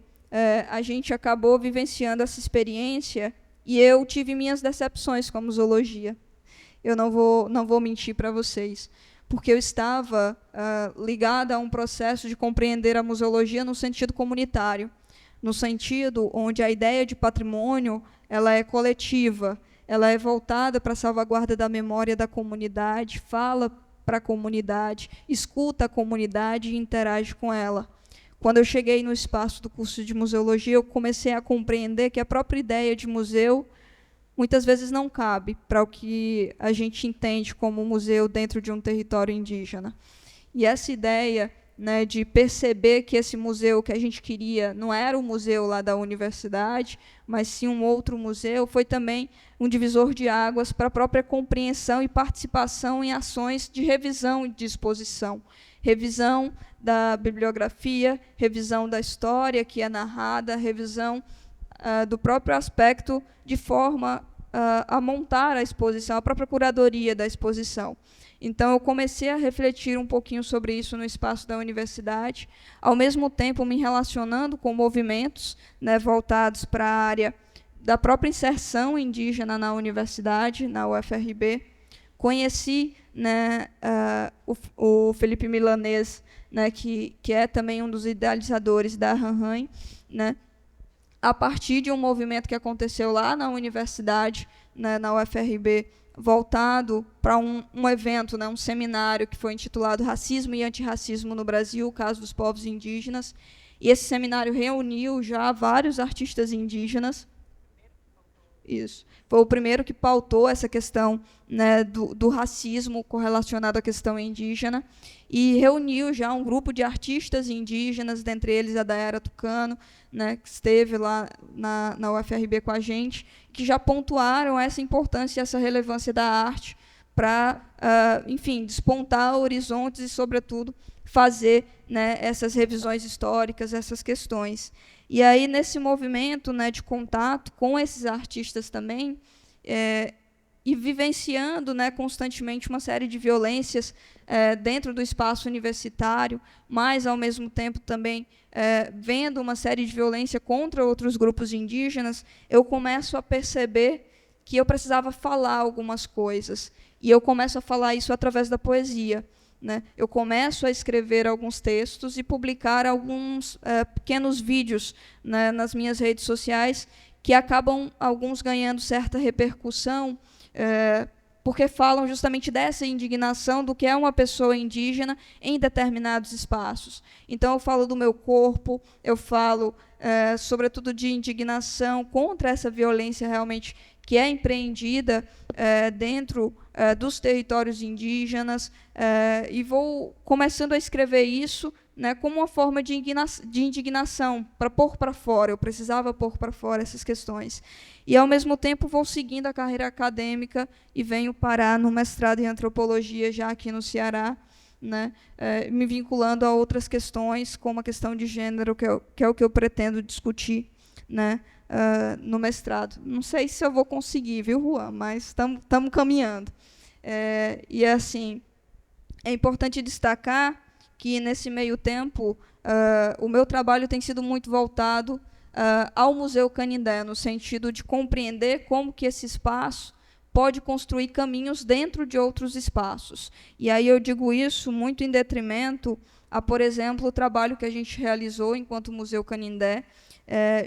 a gente acabou vivenciando essa experiência e eu tive minhas decepções com a museologia. Eu não vou mentir para vocês, porque eu estava ligada a um processo de compreender a museologia no sentido comunitário, no sentido onde a ideia de patrimônio ela é coletiva, ela é voltada para a salvaguarda da memória da comunidade, fala para a comunidade, escuta a comunidade e interage com ela. Quando eu cheguei no espaço do curso de museologia, eu comecei a compreender que a própria ideia de museu muitas vezes não cabe para o que a gente entende como museu dentro de um território indígena. E essa ideia, né, de perceber que esse museu que a gente queria não era o museu lá da universidade, mas sim um outro museu, foi também um divisor de águas para a própria compreensão e participação em ações de revisão e de exposição. Revisão da bibliografia, revisão da história que é narrada, revisão do próprio aspecto de forma a montar a exposição, a própria curadoria da exposição. Então, eu comecei a refletir um pouquinho sobre isso no espaço da universidade, ao mesmo tempo me relacionando com movimentos, né, voltados para a área da própria inserção indígena na universidade, na UFRB, conheci, né, o Felipe Milanês, né, que é também um dos idealizadores da Hanhan, né, a partir de um movimento que aconteceu lá na universidade, né, na UFRB, voltado para um evento, né, um seminário que foi intitulado Racismo e Antirracismo no Brasil, o caso dos povos indígenas. E esse seminário reuniu já vários artistas indígenas. Isso. Foi o primeiro que pautou essa questão, né, do racismo correlacionado à questão indígena, e reuniu já um grupo de artistas indígenas, dentre eles a Dayara Tucano, né, que esteve lá na UFRB com a gente, que já pontuaram essa importância e essa relevância da arte para, enfim, despontar horizontes e, sobretudo, fazer, né, essas revisões históricas, essas questões. E aí, nesse movimento, né, de contato com esses artistas também, e vivenciando, né, constantemente uma série de violências dentro do espaço universitário, mas, ao mesmo tempo, também vendo uma série de violência contra outros grupos indígenas, eu começo a perceber que eu precisava falar algumas coisas. E eu começo a falar isso através da poesia. Né? Eu começo a escrever alguns textos e publicar alguns pequenos vídeos, né, nas minhas redes sociais, que acabam, alguns, ganhando certa repercussão, porque falam justamente dessa indignação do que é uma pessoa indígena em determinados espaços. Então, eu falo do meu corpo, eu falo, sobretudo, de indignação contra essa violência realmente que é empreendida dentro dos territórios indígenas, e vou começando a escrever isso, né, como uma forma de indignação, para pôr para fora. Eu precisava pôr para fora essas questões. E, ao mesmo tempo, vou seguindo a carreira acadêmica e venho parar no mestrado em antropologia, já aqui no Ceará, né, me vinculando a outras questões, como a questão de gênero, que é o que eu pretendo discutir, né, no mestrado. Não sei se eu vou conseguir, viu, Juan? Mas estamos caminhando. E, assim, é importante destacar que, nesse meio tempo, o meu trabalho tem sido muito voltado ao Museu Canindé, no sentido de compreender como que esse espaço pode construir caminhos dentro de outros espaços. E aí eu digo isso muito em detrimento a, por exemplo, o trabalho que a gente realizou enquanto Museu Canindé,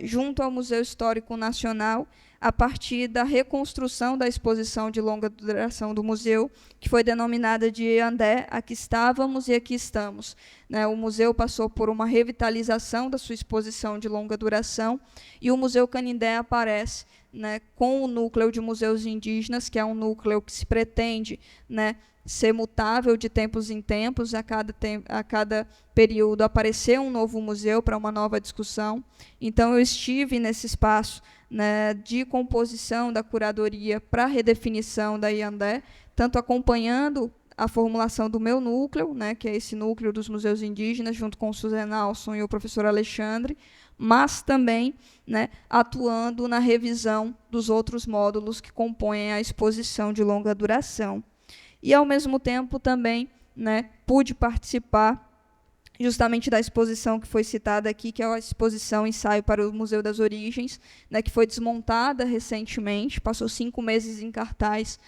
junto ao Museu Histórico Nacional, a partir da reconstrução da exposição de longa duração do museu, que foi denominada de Iandé, Aqui Estávamos e Aqui Estamos. Né, o museu passou por uma revitalização da sua exposição de longa duração, e o Museu Canindé aparece, né, com o núcleo de museus indígenas, que é um núcleo que se pretende, né, ser mutável de tempos em tempos, a cada período aparecer um novo museu para uma nova discussão. Então, eu estive nesse espaço, né, de composição da curadoria para a redefinição da Iandé, tanto acompanhando a formulação do meu núcleo, né, que é esse núcleo dos museus indígenas, junto com o Susan Alson e o professor Alexandre, mas também, né, atuando na revisão dos outros módulos que compõem a exposição de longa duração. E, ao mesmo tempo, também, né, pude participar justamente da exposição que foi citada aqui, que é a exposição Ensaio para o Museu das Origens, né, que foi desmontada recentemente, passou 5 meses em cartaz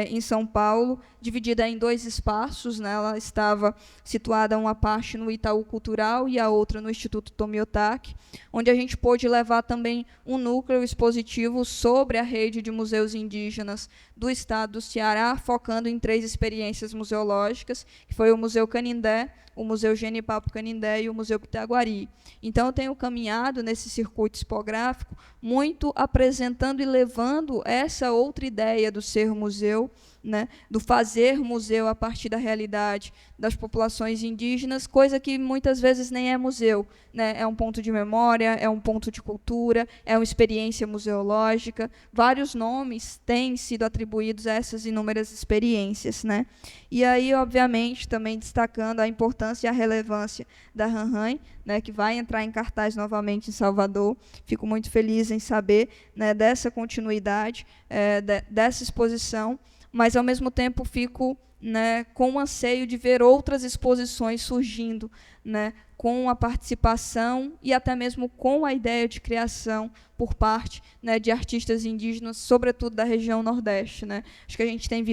em São Paulo, dividida em 2 espaços, né, ela estava situada uma parte no Itaú Cultural e a outra no Instituto Tomiotaki, onde a gente pôde levar também um núcleo expositivo sobre a rede de museus indígenas do estado do Ceará, focando em 3 experiências museológicas, que foi o Museu Canindé, o Museu Genipapo Canindé e o Museu Pitaguari. Então, eu tenho caminhado nesse circuito expográfico muito apresentando e levando essa outra ideia do ser museu, né, do fazer museu a partir da realidade das populações indígenas, coisa que muitas vezes nem é museu, né? É um ponto de memória, é um ponto de cultura, é uma experiência museológica. Vários nomes têm sido atribuídos a essas inúmeras experiências, né? E aí, obviamente, também destacando a importância e a relevância da Hanhan, né, que vai entrar em cartaz novamente em Salvador. Fico muito feliz em saber, né, dessa continuidade, dessa exposição, mas, ao mesmo tempo, fico, né, com o anseio de ver outras exposições surgindo, né, com a participação e até mesmo com a ideia de criação por parte, né, de artistas indígenas, sobretudo da região Nordeste, né. Acho que a gente tem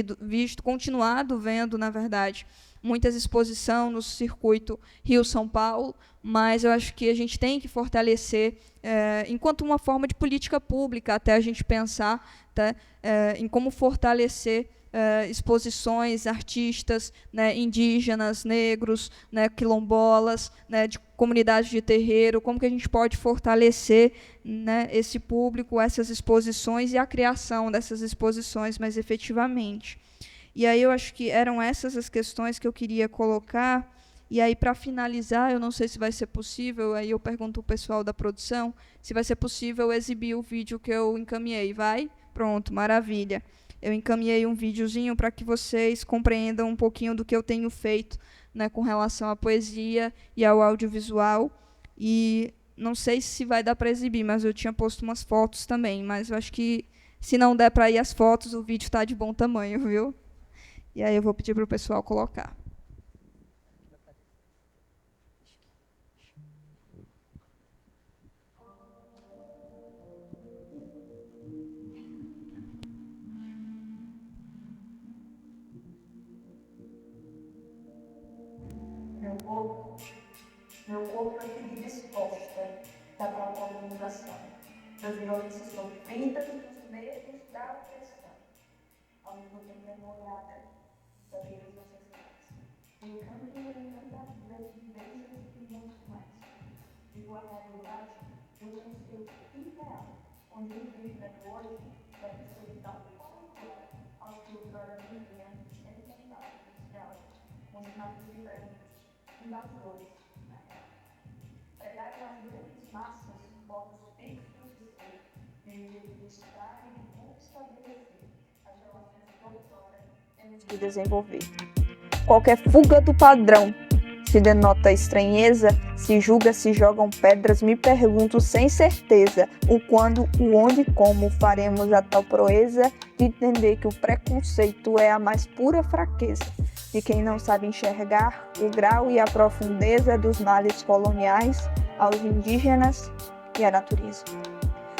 continuado vendo, na verdade, muitas exposições no circuito Rio-São Paulo, mas eu acho que a gente tem que fortalecer, enquanto uma forma de política pública, até a gente pensar, tá, em como fortalecer exposições, artistas, né, indígenas, negros, né, quilombolas, né, de comunidades de terreiro, como que a gente pode fortalecer, né, esse público, essas exposições e a criação dessas exposições mais efetivamente. E aí eu acho que eram essas as questões que eu queria colocar. E aí, para finalizar, eu não sei se vai ser possível, aí eu pergunto ao pessoal da produção, se vai ser possível exibir o vídeo que eu encaminhei. Vai? Pronto, maravilha. Eu encaminhei um videozinho para que vocês compreendam um pouquinho do que eu tenho feito, né, com relação à poesia e ao audiovisual. E não sei se vai dar para exibir, mas eu tinha posto umas fotos também. Mas eu acho que, se não der para ir as fotos, o vídeo está de bom tamanho, viu? E aí eu vou pedir para o pessoal colocar. Meu corpo é predisposta da colonização, das violências sofridas e dos medos da opressão, ao mesmo tempo memorada das vidas ancestrais. Brincando e lembrando das vivências e muito mais. Vivo a realidade de um conceito irreal, onde o indígena de hoje deve ser tão conectado aos que outrora viviam sem contato social, continuados diferentes, invasores. Pregar nas grandes massas, povos fixos de ser, de estar e de como estabelecer as relações que outrora temos de desenvolver. Qualquer fuga do padrão se denota estranheza, se julga, se jogam pedras, me pergunto sem certeza o quando, o onde e como faremos a tal proeza de entender que o preconceito é a mais pura fraqueza de quem não sabe enxergar o grau e a profundeza dos males coloniais aos indígenas e à natureza.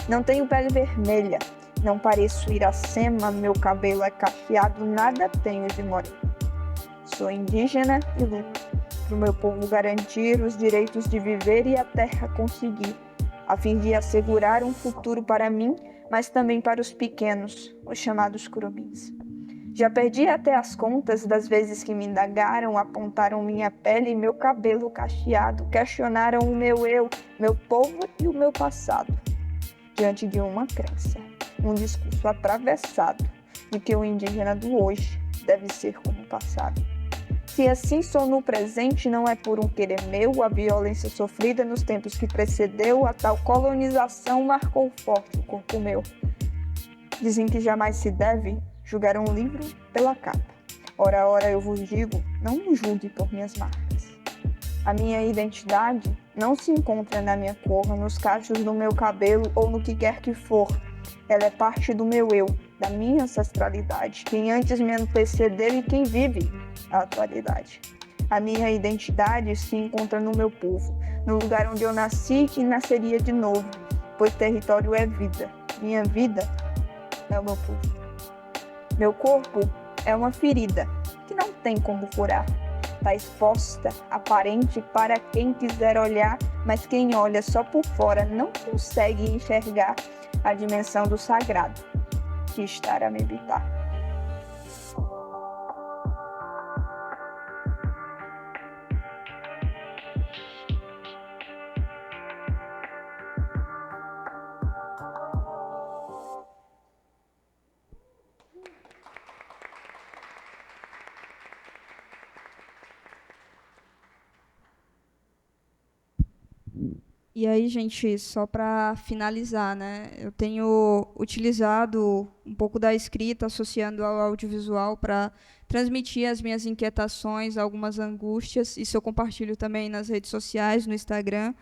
Não tenho pele vermelha, não pareço Iracema, meu cabelo é cacheado, nada tenho de moreno. Sou indígena e luto para o meu povo garantir os direitos de viver e a terra conseguir, a fim de assegurar um futuro para mim, mas também para os pequenos, os chamados curumins. Já perdi até as contas das vezes que me indagaram, apontaram minha pele e meu cabelo cacheado, questionaram o meu eu, meu povo e o meu passado. Diante de uma crença, um discurso atravessado de que o indígena do hoje deve ser como o passado. Se assim sou no presente, não é por um querer meu, a violência sofrida nos tempos que precedeu, a tal colonização marcou forte o corpo meu. Dizem que jamais se deve julgar um livro pela capa. Ora, ora, eu vos digo, não me julgue por minhas marcas. A minha identidade não se encontra na minha cor, nos cachos do meu cabelo ou no que quer que for. Ela é parte do meu eu, da minha ancestralidade, quem antes me antecedeu e quem vive a atualidade. A minha identidade se encontra no meu povo, no lugar onde eu nasci e que nasceria de novo, pois território é vida. Minha vida é o meu povo. Meu corpo é uma ferida que não tem como curar. Está exposta, aparente para quem quiser olhar, mas quem olha só por fora não consegue enxergar a dimensão do sagrado que está a me habitar. E aí, gente, só para finalizar, né, eu tenho utilizado um pouco da escrita associando ao audiovisual para transmitir as minhas inquietações, algumas angústias. Isso eu compartilho também nas redes sociais, no Instagram.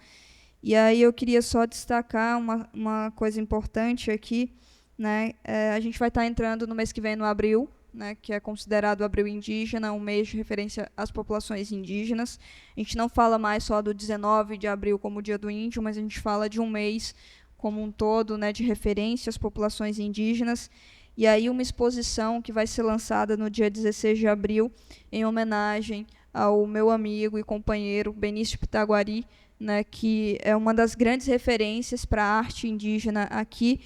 E aí eu queria só destacar uma coisa importante aqui, né? A gente vai estar entrando no mês que vem, no abril, né, que é considerado o Abril Indígena, um mês de referência às populações indígenas. A gente não fala mais só do 19 de abril como o Dia do Índio, mas a gente fala de um mês como um todo, né, de referência às populações indígenas. E aí uma exposição que vai ser lançada no dia 16 de abril, em homenagem ao meu amigo e companheiro Benício Pitaguari, né, que é uma das grandes referências para a arte indígena aqui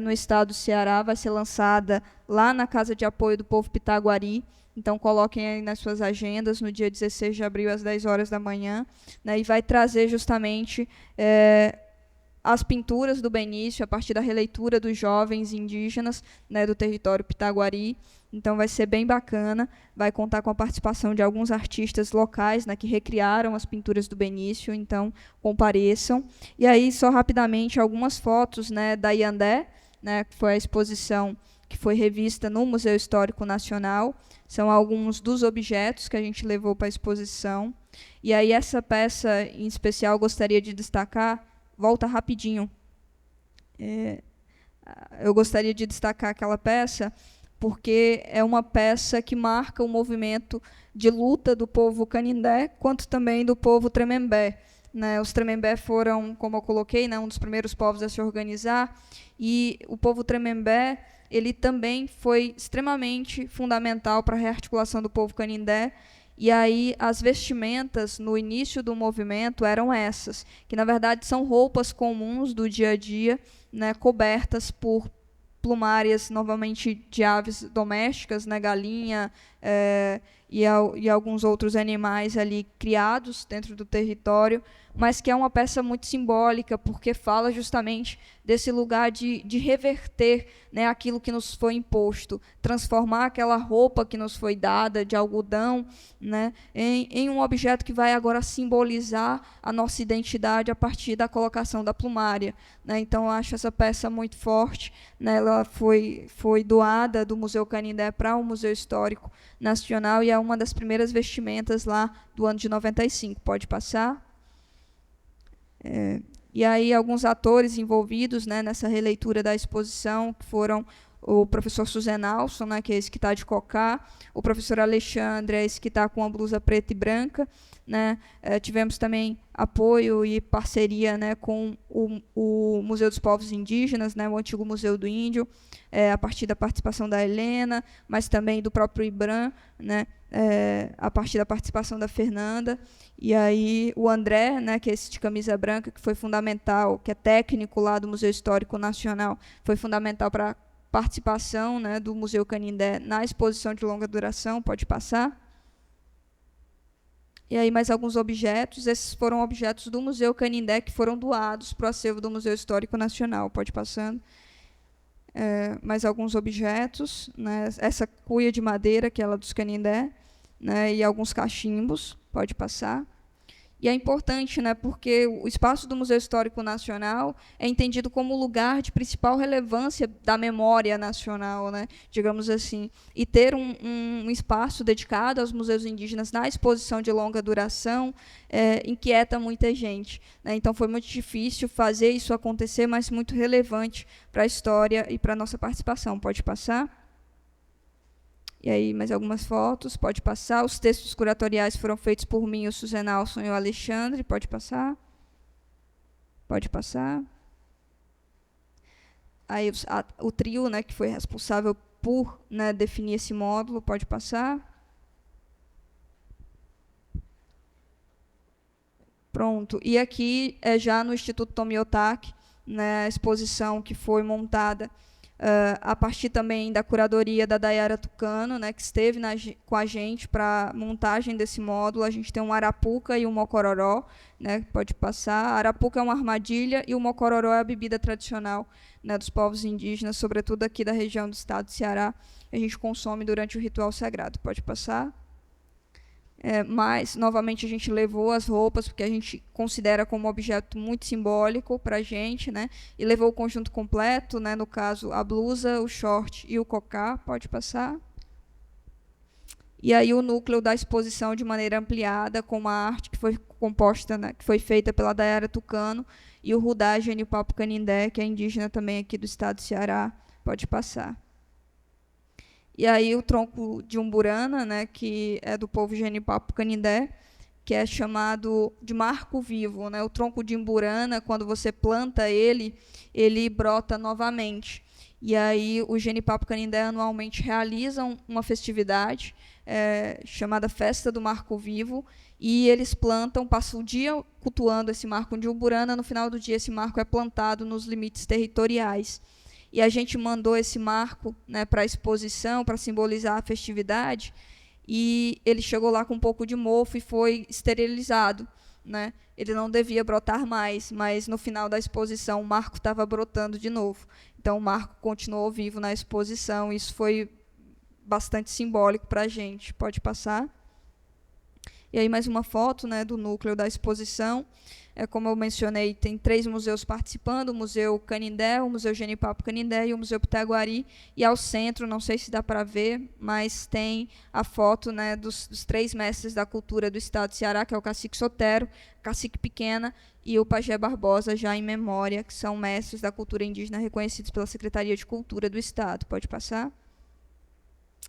no estado do Ceará. Vai ser lançada lá na Casa de Apoio do Povo Pitaguari. Então, coloquem aí nas suas agendas, no dia 16 de abril, às 10 horas da manhã, né, e vai trazer justamente as pinturas do Benício a partir da releitura dos jovens indígenas, né, do território Pitaguari. Então vai ser bem bacana, vai contar com a participação de alguns artistas locais, né, que recriaram as pinturas do Benício, então compareçam. E aí, só rapidamente, algumas fotos, né, da Iandé, né, que foi a exposição que foi revista no Museu Histórico Nacional. São alguns dos objetos que a gente levou para a exposição. E aí essa peça em especial eu gostaria de destacar. Volta rapidinho. Eu gostaria de destacar aquela peça porque é uma peça que marca o movimento de luta do povo Canindé, quanto também do povo Tremembé. Né? Os Tremembé foram, como eu coloquei, né, um dos primeiros povos a se organizar, e o povo Tremembé ele também foi extremamente fundamental para a rearticulação do povo Canindé. E aí as vestimentas no início do movimento eram essas, que na verdade são roupas comuns do dia a dia, né, cobertas por plumárias, novamente de aves domésticas, né, galinha e alguns outros animais ali criados dentro do território, mas que é uma peça muito simbólica, porque fala justamente desse lugar de reverter, né, aquilo que nos foi imposto, transformar aquela roupa que nos foi dada de algodão, né, em um objeto que vai agora simbolizar a nossa identidade a partir da colocação da plumária. Né? Então, eu acho essa peça muito forte. Né? Ela foi doada do Museu Canindé para o Museu Histórico Nacional e é uma das primeiras vestimentas lá do ano de 95. Pode passar? E aí alguns atores envolvidos, né, nessa releitura da exposição, que foram o professor Suzenalson, né, que é esse que está de cocá, o professor Alexandre, é esse que está com a blusa preta e branca. Né? Tivemos também apoio e parceria, né, com o Museu dos Povos Indígenas, né, o antigo Museu do Índio, a partir da participação da Helena, mas também do próprio IBRAM, né, a partir da participação da Fernanda. E aí o André, né, que é esse de camisa branca, que foi fundamental, que é técnico lá do Museu Histórico Nacional, foi fundamental para a participação, né, do Museu Canindé na exposição de longa duração. Pode passar? E aí mais alguns objetos. Esses foram objetos do Museu Canindé que foram doados para o acervo do Museu Histórico Nacional. Pode passando. Mais alguns objetos. Né? Essa cuia de madeira, que é ela dos Canindé, né? E alguns cachimbos. Pode passar. E é importante, né, porque o espaço do Museu Histórico Nacional é entendido como lugar de principal relevância da memória nacional, né, digamos assim. E ter um espaço dedicado aos museus indígenas na exposição de longa duração inquieta muita gente. Né? Então, foi muito difícil fazer isso acontecer, mas muito relevante para a história e para a nossa participação. Pode passar? E aí, mais algumas fotos, pode passar. Os textos curatoriais foram feitos por mim, o Suzenalson e o Alexandre. Pode passar. Pode passar. Aí, o trio, né, que foi responsável por, né, definir esse módulo. Pode passar. Pronto. E aqui é já no Instituto Tomiotaki, né, a exposição que foi montada a partir também da curadoria da Dayara Tucano, né, que esteve com a gente para a montagem desse módulo. A gente tem um arapuca e um mocororó, né, pode passar. A arapuca é uma armadilha e o mocororó é a bebida tradicional, né, dos povos indígenas, sobretudo aqui da região do estado do Ceará. A gente consome durante o ritual sagrado. Pode passar. Mas, novamente, a gente levou as roupas, porque a gente considera como objeto muito simbólico para a gente, né? E levou o conjunto completo, né? No caso, a blusa, o short e o cocá. Pode passar. E aí o núcleo da exposição de maneira ampliada, com uma arte que foi composta, né? Que foi feita pela Dayara Tucano, e o Rudá Genipapo Canindé, que é indígena também aqui do estado do Ceará. Pode passar. E aí o tronco de umburana, né, que é do povo Genipapo-Canindé, que é chamado de marco vivo, né? O tronco de umburana, quando você planta ele, ele brota novamente. E aí o Genipapo-Canindé anualmente realizam uma festividade chamada Festa do Marco Vivo, e eles plantam, passam o dia cultuando esse marco de umburana, no final do dia esse marco é plantado nos limites territoriais. E a gente mandou esse marco, né, para a exposição, para simbolizar a festividade, e ele chegou lá com um pouco de mofo e foi esterilizado, né? Ele não devia brotar mais, mas no final da exposição o marco estava brotando de novo. Então o marco continuou vivo na exposição, e isso foi bastante simbólico para a gente. Pode passar. E aí mais uma foto, né, do núcleo da exposição. Como eu mencionei, tem 3 museus participando: o Museu Canindé, o Museu Genipapo-Canindé e o Museu Pitaguari. E ao centro, não sei se dá para ver, mas tem a foto, né, dos 3 mestres da cultura do estado do Ceará, que é o Cacique Sotero, Cacique Pequena e o Pajé Barbosa, já em memória, que são mestres da cultura indígena reconhecidos pela Secretaria de Cultura do Estado. Pode passar?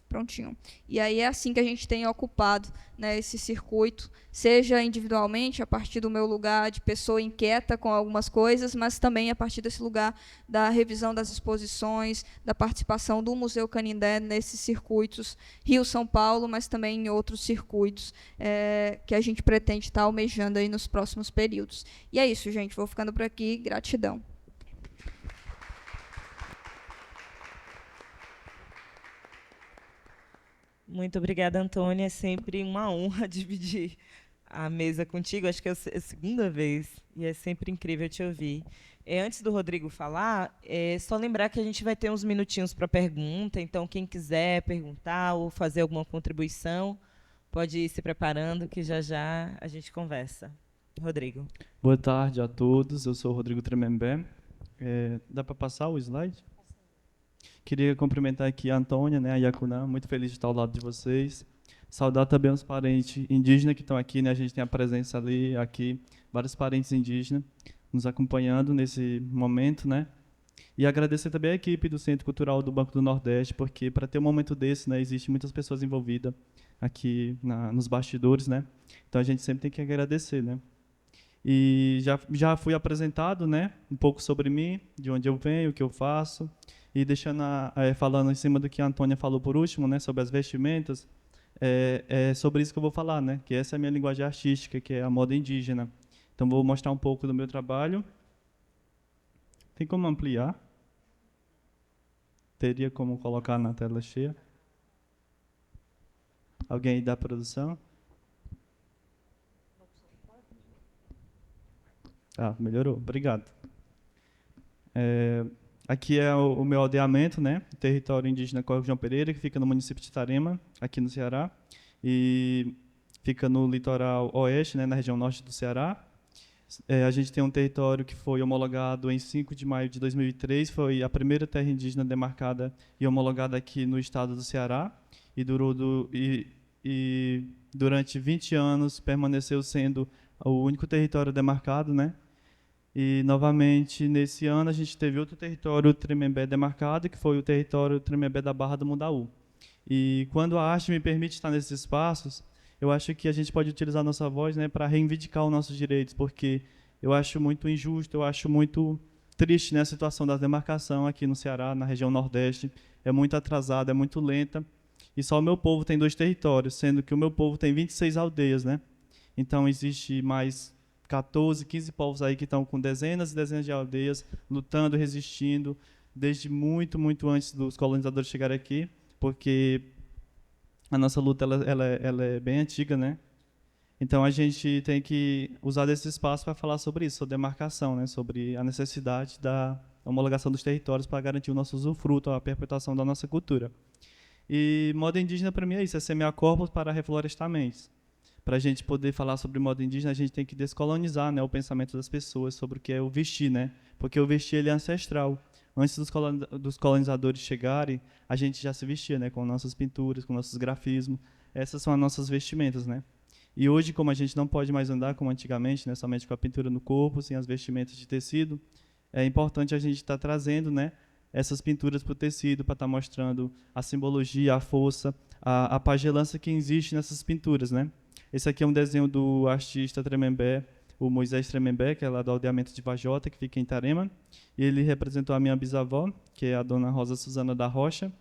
Prontinho. E aí é assim que a gente tem ocupado, né, esse circuito, seja individualmente, a partir do meu lugar de pessoa inquieta com algumas coisas, mas também a partir desse lugar da revisão das exposições, da participação do Museu Canindé nesses circuitos Rio-São Paulo, mas também em outros circuitos que a gente pretende estar almejando aí nos próximos períodos. E é isso, gente. Vou ficando por aqui. Gratidão. Muito obrigada, Antônia. É sempre uma honra dividir a mesa contigo. Acho que é a 2ª vez e é sempre incrível te ouvir. Antes do Rodrigo falar, só lembrar que a gente vai ter uns minutinhos para pergunta. Então, quem quiser perguntar ou fazer alguma contribuição, pode ir se preparando, que já já a gente conversa. Rodrigo. Boa tarde a todos. Eu sou o Rodrigo Tremembé. Dá para passar o slide? Queria cumprimentar aqui a Antônia, né, a Yacunã, muito feliz de estar ao lado de vocês. Saudar também os parentes indígenas que estão aqui, né, a gente tem a presença ali, aqui, vários parentes indígenas nos acompanhando nesse momento, né. E agradecer também a equipe do Centro Cultural do Banco do Nordeste, porque para ter um momento desse, né, existe muitas pessoas envolvidas aqui nos bastidores, né. Então a gente sempre tem que agradecer, né. E já fui apresentado, né, um pouco sobre mim, de onde eu venho, o que eu faço. E deixando falando em cima do que a Antônia falou por último, né, sobre as vestimentas, é sobre isso que eu vou falar, né, que essa é a minha linguagem artística, que é a moda indígena. Então, vou mostrar um pouco do meu trabalho. Tem como ampliar? Teria como colocar na tela cheia? Alguém aí da produção? Melhorou. Obrigado. Aqui é o meu aldeamento, né? Território indígena Córrego João Pereira, que fica no município de Itarema, aqui no Ceará. E fica no litoral oeste, né, na região norte do Ceará. A gente tem um território que foi homologado em 5 de maio de 2003, foi a primeira terra indígena demarcada e homologada aqui no estado do Ceará. E durante 20 anos permaneceu sendo o único território demarcado, né? E, novamente, nesse ano, a gente teve outro território Tremembé demarcado, que foi o território Tremembé da Barra do Mundaú. E, quando a arte me permite estar nesses espaços, eu acho que a gente pode utilizar a nossa voz, né, para reivindicar os nossos direitos, porque eu acho muito injusto, eu acho muito triste, né, a situação da demarcação aqui no Ceará, na região Nordeste. É muito atrasada, é muito lenta, e só o meu povo tem 2 territórios, sendo que o meu povo tem 26 aldeias, né? Então, existe mais 14, 15 povos aí que estão com dezenas e dezenas de aldeias, lutando, resistindo, desde muito, muito antes dos colonizadores chegarem aqui, porque a nossa luta ela é bem antiga, né? Então, a gente tem que usar desse espaço para falar sobre isso, sobre demarcação, né? Sobre a necessidade da homologação dos territórios para garantir o nosso usufruto, a perpetuação da nossa cultura. E moda indígena, para mim, é isso, é semear corpos para reflorestamentos. Para a gente poder falar sobre moda indígena, a gente tem que descolonizar, né, o pensamento das pessoas sobre o que é o vestir, né? Porque o vestir ele é ancestral. Antes dos colonizadores chegarem, a gente já se vestia, né, com nossas pinturas, com nossos grafismos. Essas são as nossas vestimentas, né? E hoje, como a gente não pode mais andar como antigamente, né, somente com a pintura no corpo, sem as vestimentas de tecido, é importante a gente estar trazendo, né, essas pinturas para o tecido, para estar mostrando a simbologia, a força, a pagelança que existe nessas pinturas, né? Esse aqui é um desenho do artista Tremembé, o Moisés Tremembé, que é lá do aldeamento de Vajota, que fica em Itarema. E ele representou a minha bisavó, que é a dona Rosa Suzana da Rocha.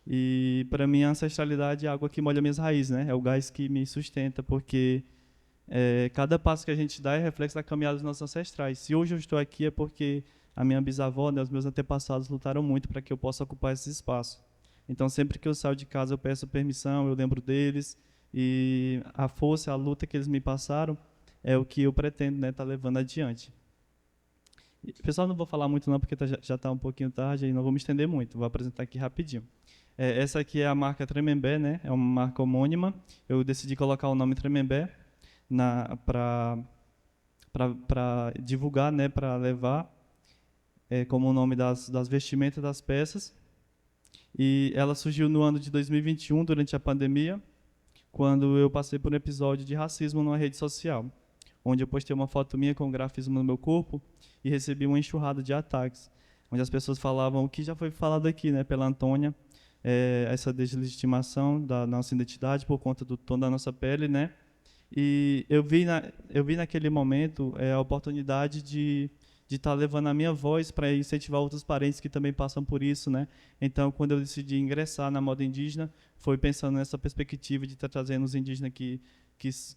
E, para mim, a ancestralidade é a água que molha minhas raízes, né? É o gás que me sustenta, porque cada passo que a gente dá é reflexo da caminhada dos nossos ancestrais. Se hoje eu estou aqui é porque a minha bisavó, né, os meus antepassados lutaram muito para que eu possa ocupar esse espaço. Então, sempre que eu saio de casa, eu peço permissão, eu lembro deles, e a força, a luta que eles me passaram é o que eu pretendo, né, estar levando adiante. E, pessoal, não vou falar muito não, porque já está um pouquinho tarde e não vou me estender muito, vou apresentar aqui rapidinho. Essa aqui é a marca Tremembé, né, é uma marca homônima. Eu decidi colocar o nome Tremembé para divulgar, né, para levar como o nome das vestimentas das peças. E ela surgiu no ano de 2021, durante a pandemia, quando eu passei por um episódio de racismo numa rede social, onde eu postei uma foto minha com grafismo no meu corpo e recebi uma enxurrada de ataques, onde as pessoas falavam o que já foi falado aqui, né, pela Antônia, essa deslegitimação da nossa identidade por conta do tom da nossa pele, né? E eu vi naquele momento a oportunidade de estar levando a minha voz para incentivar outros parentes que também passam por isso, né? Então, quando eu decidi ingressar na moda indígena, foi pensando nessa perspectiva de estar trazendo os indígenas que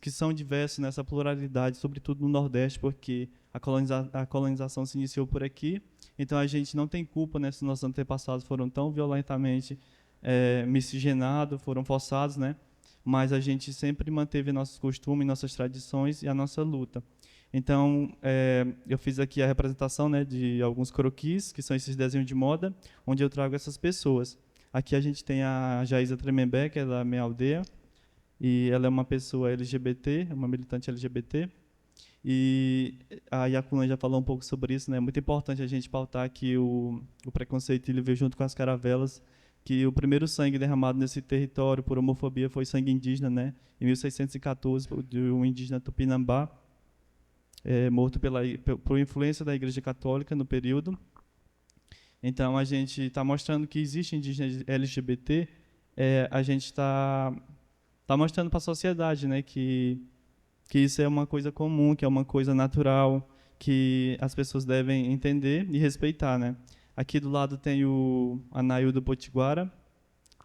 são diversos, nessa pluralidade, sobretudo no Nordeste, porque a colonização se iniciou por aqui. Então, a gente não tem culpa, né, se nossos antepassados foram tão violentamente miscigenados, foram forçados, né? Mas a gente sempre manteve nossos costumes, nossas tradições e a nossa luta. Então, eu fiz aqui a representação, né, de alguns croquis, que são esses desenhos de moda, onde eu trago essas pessoas. Aqui a gente tem a Jaísa Tremembé, que é da minha aldeia, e ela é uma pessoa LGBT, uma militante LGBT. E a Yacuna já falou um pouco sobre isso, né? É muito importante a gente pautar que o preconceito ele veio junto com as caravelas, que o primeiro sangue derramado nesse território por homofobia foi sangue indígena, né? Em 1614, de um indígena Tupinambá, morto por influência da Igreja Católica no período. Então, a gente está mostrando que existe indígenas LGBT, a gente está mostrando para a sociedade, né, que isso é uma coisa comum, que é uma coisa natural, que as pessoas devem entender e respeitar, né? Aqui do lado tem o Anaildo Potiguara,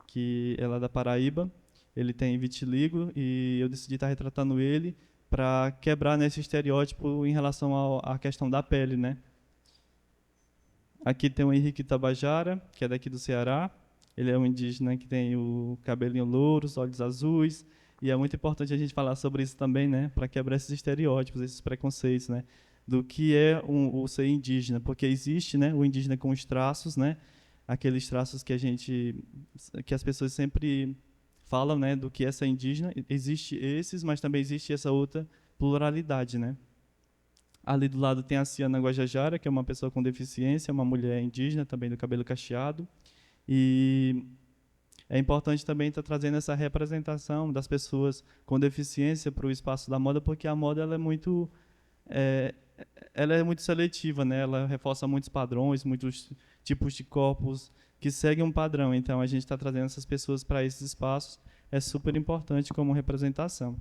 que é lá da Paraíba. Ele tem vitiligo e eu decidi estar retratando ele para quebrar nesse estereótipo em relação à questão da pele, né? Aqui tem o Henrique Tabajara, que é daqui do Ceará. Ele é um indígena que tem o cabelinho louro, os olhos azuis. E é muito importante a gente falar sobre isso também, né? Para quebrar esses estereótipos, esses preconceitos, né? Do que é o ser indígena, porque existe, né, o indígena com os traços, né, aqueles traços que as pessoas sempre falam, né, do que é ser indígena. Existe esses, mas também existe essa outra pluralidade, né. Ali do lado tem a Ciana Guajajara, que é uma pessoa com deficiência, uma mulher indígena, também do cabelo cacheado. E é importante também estar trazendo essa representação das pessoas com deficiência para o espaço da moda, porque a moda ela é muito seletiva, né? Ela reforça muitos padrões, muitos tipos de corpos que seguem um padrão. Então, a gente está trazendo essas pessoas para esses espaços, é super importante como representação.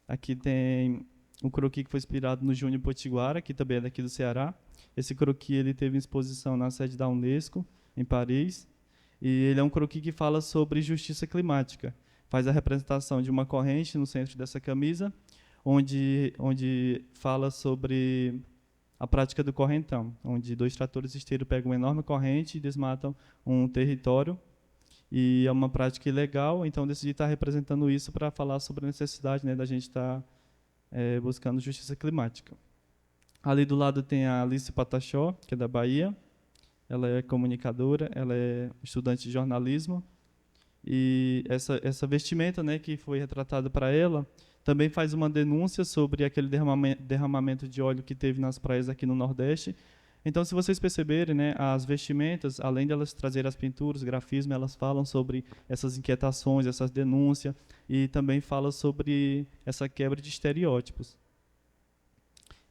Aqui tem um croquis que foi inspirado no Júnior Potiguara, que também é daqui do Ceará. Esse croquis ele teve exposição na sede da Unesco, em Paris, e ele é um croquis que fala sobre justiça climática. Faz a representação de uma corrente no centro dessa camisa, onde fala sobre a prática do correntão, onde 2 tratores esteiros pegam uma enorme corrente e desmatam um território. E é uma prática ilegal, então decidi estar representando isso para falar sobre a necessidade, né, da gente estar buscando justiça climática. Ali do lado tem a Alice Pataxó, que é da Bahia. Ela é comunicadora, ela é estudante de jornalismo. E essa vestimenta, né, que foi retratada para ela também faz uma denúncia sobre aquele derramamento de óleo que teve nas praias aqui no Nordeste. Então, se vocês perceberem, né, as vestimentas, além de elas trazerem as pinturas, grafismo, elas falam sobre essas inquietações, essas denúncias, e também falam sobre essa quebra de estereótipos.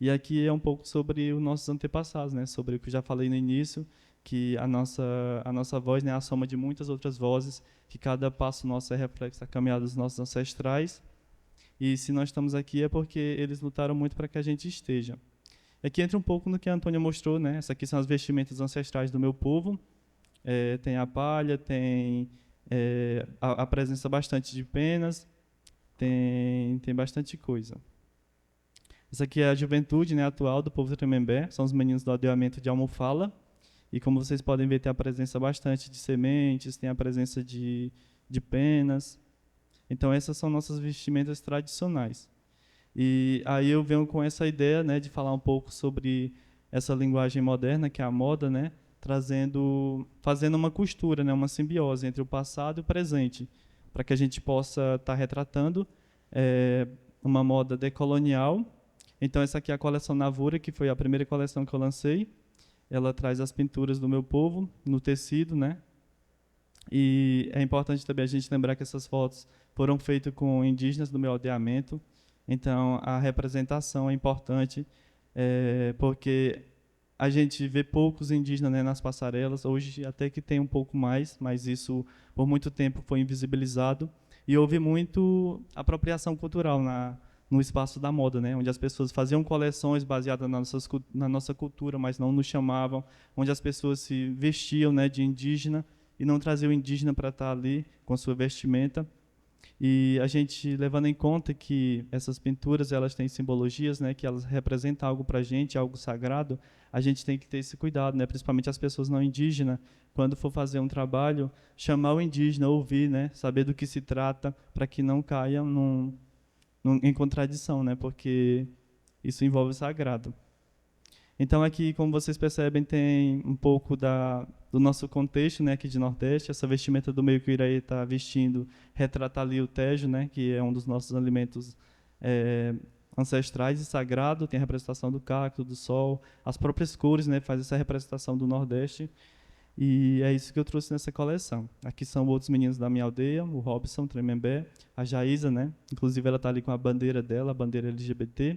E aqui é um pouco sobre os nossos antepassados, né, sobre o que eu já falei no início, que a nossa voz, né, é a soma de muitas outras vozes, que cada passo nosso é reflexo da caminhada dos nossos ancestrais. E se nós estamos aqui é porque eles lutaram muito para que a gente esteja. Aqui entra um pouco no que a Antônia mostrou, né? Essas aqui são as vestimentas ancestrais do meu povo. Tem a palha, tem a presença bastante de penas, tem bastante coisa. Essa aqui é a juventude, né, atual do povo Tremembé, são os meninos do aldeamento de Almofala. E como vocês podem ver, tem a presença bastante de sementes, tem a presença de penas. Então, essas são nossas vestimentas tradicionais. E aí eu venho com essa ideia, né, de falar um pouco sobre essa linguagem moderna, que é a moda, né, fazendo uma costura, né, uma simbiose entre o passado e o presente, para que a gente possa estar retratando uma moda decolonial. Então, essa aqui é a coleção Navura, que foi a primeira coleção que eu lancei. Ela traz as pinturas do meu povo no tecido, né? E é importante também a gente lembrar que essas fotos foram feitas com indígenas do meu aldeamento. Então, a representação é importante, porque a gente vê poucos indígenas, né, nas passarelas. Hoje até que tem um pouco mais, mas isso por muito tempo foi invisibilizado. E houve muito apropriação cultural no espaço da moda, né, onde as pessoas faziam coleções baseadas na nossa cultura, mas não nos chamavam, onde as pessoas se vestiam, né, de indígena e não traziam o indígena para estar ali com sua vestimenta. E a gente, levando em conta que essas pinturas elas têm simbologias, né, que elas representam algo para a gente, algo sagrado, a gente tem que ter esse cuidado, né, principalmente as pessoas não indígenas, quando for fazer um trabalho, chamar o indígena, ouvir, né, saber do que se trata, para que não caia em contradição, né, porque isso envolve o sagrado. Então, aqui, como vocês percebem, tem um pouco do nosso contexto, né, aqui de Nordeste. Essa vestimenta do meio que o Iraí está vestindo retrata ali o tejo, né, que é um dos nossos alimentos ancestrais e sagrado. Tem a representação do cacto, do sol, as próprias cores, né, faz essa representação do Nordeste. E é isso que eu trouxe nessa coleção. Aqui são outros meninos da minha aldeia, o Robson, Tremembé, a Jaísa, né, inclusive ela está ali com a bandeira dela, a bandeira LGBT.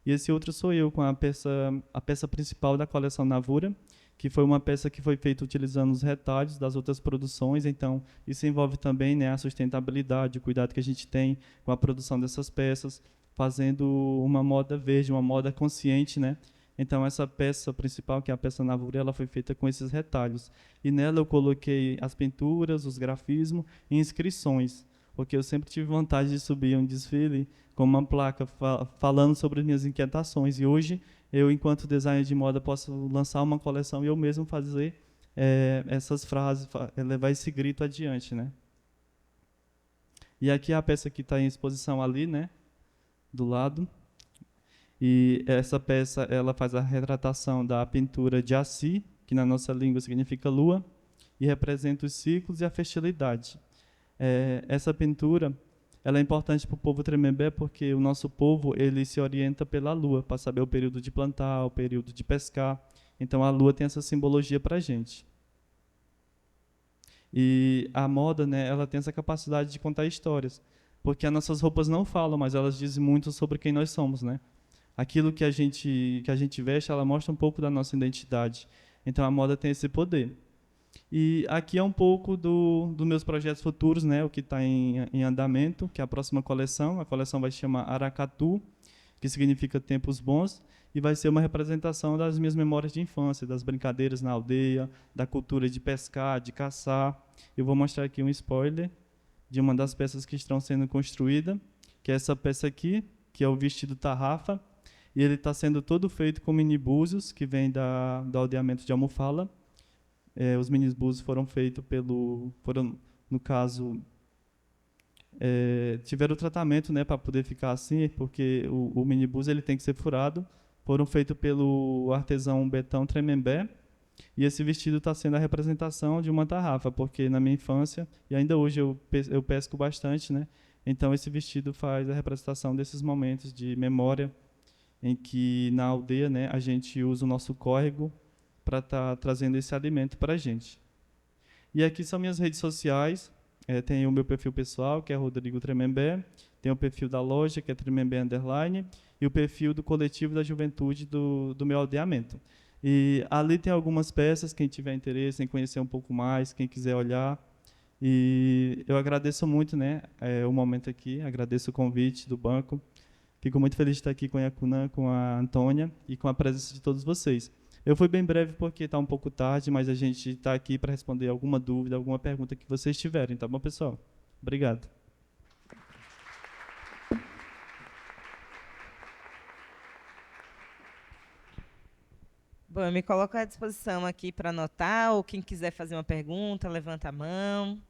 E esse outro sou eu, com a peça principal da coleção Navura, que foi uma peça que foi feita utilizando os retalhos das outras produções. Então, isso envolve também, né, a sustentabilidade, o cuidado que a gente tem com a produção dessas peças, fazendo uma moda verde, uma moda consciente, né? Então, essa peça principal, que é a peça Navura, ela foi feita com esses retalhos. E nela eu coloquei as pinturas, os grafismos e inscrições, porque eu sempre tive vontade de subir um desfile com uma placa falando sobre as minhas inquietações. E hoje, eu, enquanto designer de moda, posso lançar uma coleção e eu mesmo fazer essas frases, levar esse grito adiante, né? E aqui a peça que está em exposição ali, né, do lado. E essa peça ela faz a retratação da pintura de Assi, que na nossa língua significa lua, e representa os ciclos e a fertilidade. Essa pintura ela é importante para o povo Tremembé porque o nosso povo ele se orienta pela lua, para saber o período de plantar, o período de pescar. Então, a lua tem essa simbologia para a gente. E a moda, né, ela tem essa capacidade de contar histórias, porque as nossas roupas não falam, mas elas dizem muito sobre quem nós somos, né? Aquilo que a gente veste, ela mostra um pouco da nossa identidade. Então, a moda tem esse poder. E aqui é um pouco dos meus projetos futuros, né, o que está em andamento, que é a próxima coleção. A coleção vai se chamar Aracatu, que significa Tempos Bons, e vai ser uma representação das minhas memórias de infância, das brincadeiras na aldeia, da cultura de pescar, de caçar. Eu vou mostrar aqui um spoiler de uma das peças que estão sendo construídas, que é essa peça aqui, que é o vestido tarrafa, e ele está sendo todo feito com mini búzios, que vem do aldeamento de Almofala. Os mini búzios foram feitos no caso, tiveram o tratamento, né, para poder ficar assim, porque o mini búzio ele tem que ser furado. Foram feitos pelo artesão Betão Tremembé, e esse vestido está sendo a representação de uma tarrafa, porque na minha infância, e ainda hoje eu pesco bastante, né, então esse vestido faz a representação desses momentos de memória, em que na aldeia, né, a gente usa o nosso córrego para estar trazendo esse alimento para a gente. E aqui são minhas redes sociais. Tem o meu perfil pessoal, que é Rodrigo Tremembé, tem o perfil da loja, que é Tremembé _, e o perfil do coletivo da juventude do meu aldeamento. E ali tem algumas peças, quem tiver interesse em conhecer um pouco mais, quem quiser olhar. E eu agradeço muito, né, o momento aqui, agradeço o convite do banco. Fico muito feliz de estar aqui com a Yacunan, com a Antônia e com a presença de todos vocês. Eu fui bem breve porque está um pouco tarde, mas a gente está aqui para responder alguma dúvida, alguma pergunta que vocês tiverem, tá bom, pessoal? Obrigado. Bom, eu me coloco à disposição aqui para anotar, ou quem quiser fazer uma pergunta, levanta a mão.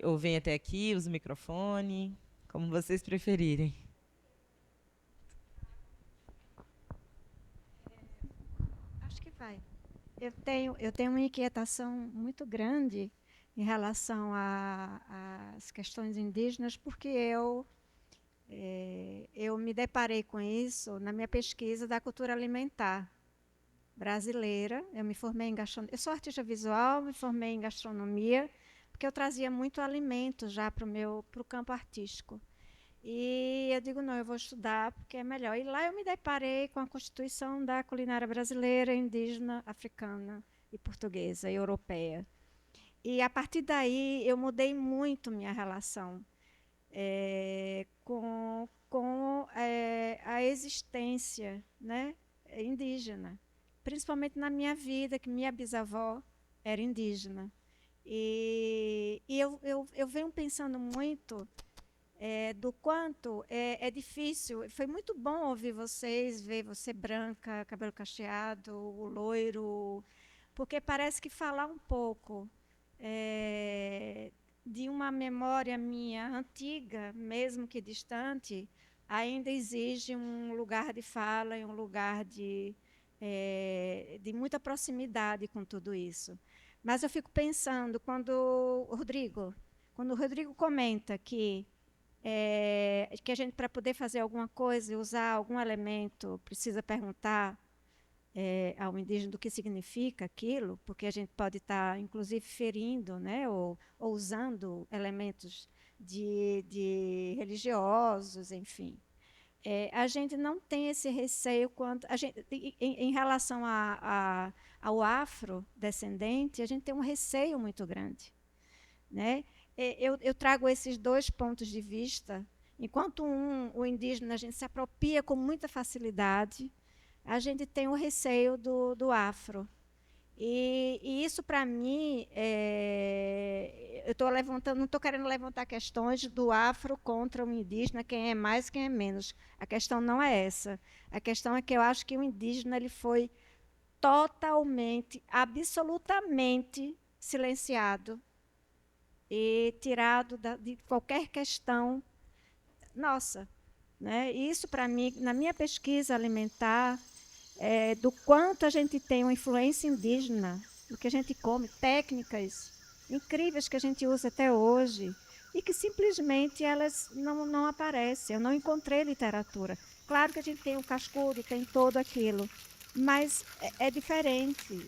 Ou vem até aqui, usa o microfone, como vocês preferirem. Acho que vai. Eu tenho uma inquietação muito grande em relação às questões indígenas, porque eu me deparei com isso na minha pesquisa da cultura alimentar brasileira. Eu me formei em gastronomia. Eu sou artista visual, me formei em gastronomia, porque eu trazia muito alimento já para o campo artístico. E eu digo, não, eu vou estudar porque é melhor. E lá eu me deparei com a constituição da culinária brasileira, indígena, africana e portuguesa e europeia. E a partir daí eu mudei muito minha relação com a existência, né, indígena, principalmente na minha vida, que minha bisavó era indígena. E eu venho pensando muito do quanto é difícil. Foi muito bom ouvir vocês, ver você branca, cabelo cacheado, o loiro, porque parece que falar um pouco de uma memória minha antiga, mesmo que distante, ainda exige um lugar de fala e um lugar de muita proximidade com tudo isso. Mas eu fico pensando, quando o Rodrigo comenta que a gente, para poder fazer alguma coisa e usar algum elemento, precisa perguntar ao indígena do que significa aquilo, porque a gente pode estar, inclusive, ferindo, né, ou usando elementos de religiosos, enfim. A gente não tem esse receio quanto a gente, em relação ao afrodescendente, a gente tem um receio muito grande, né? Eu trago esses dois pontos de vista. Enquanto o indígena a gente se apropria com muita facilidade, a gente tem o receio do afro. E isso, para mim, eu estou levantando, não estou querendo levantar questões do afro contra o indígena, quem é mais, quem é menos. A questão não é essa. A questão é que eu acho que o indígena ele foi totalmente, absolutamente silenciado e tirado de qualquer questão nossa, né? Isso, para mim, na minha pesquisa alimentar, do quanto a gente tem uma influência indígena, do que a gente come, técnicas incríveis que a gente usa até hoje, e que simplesmente elas não aparecem. Eu não encontrei literatura. Claro que a gente tem o cascudo, tem todo aquilo, mas é diferente.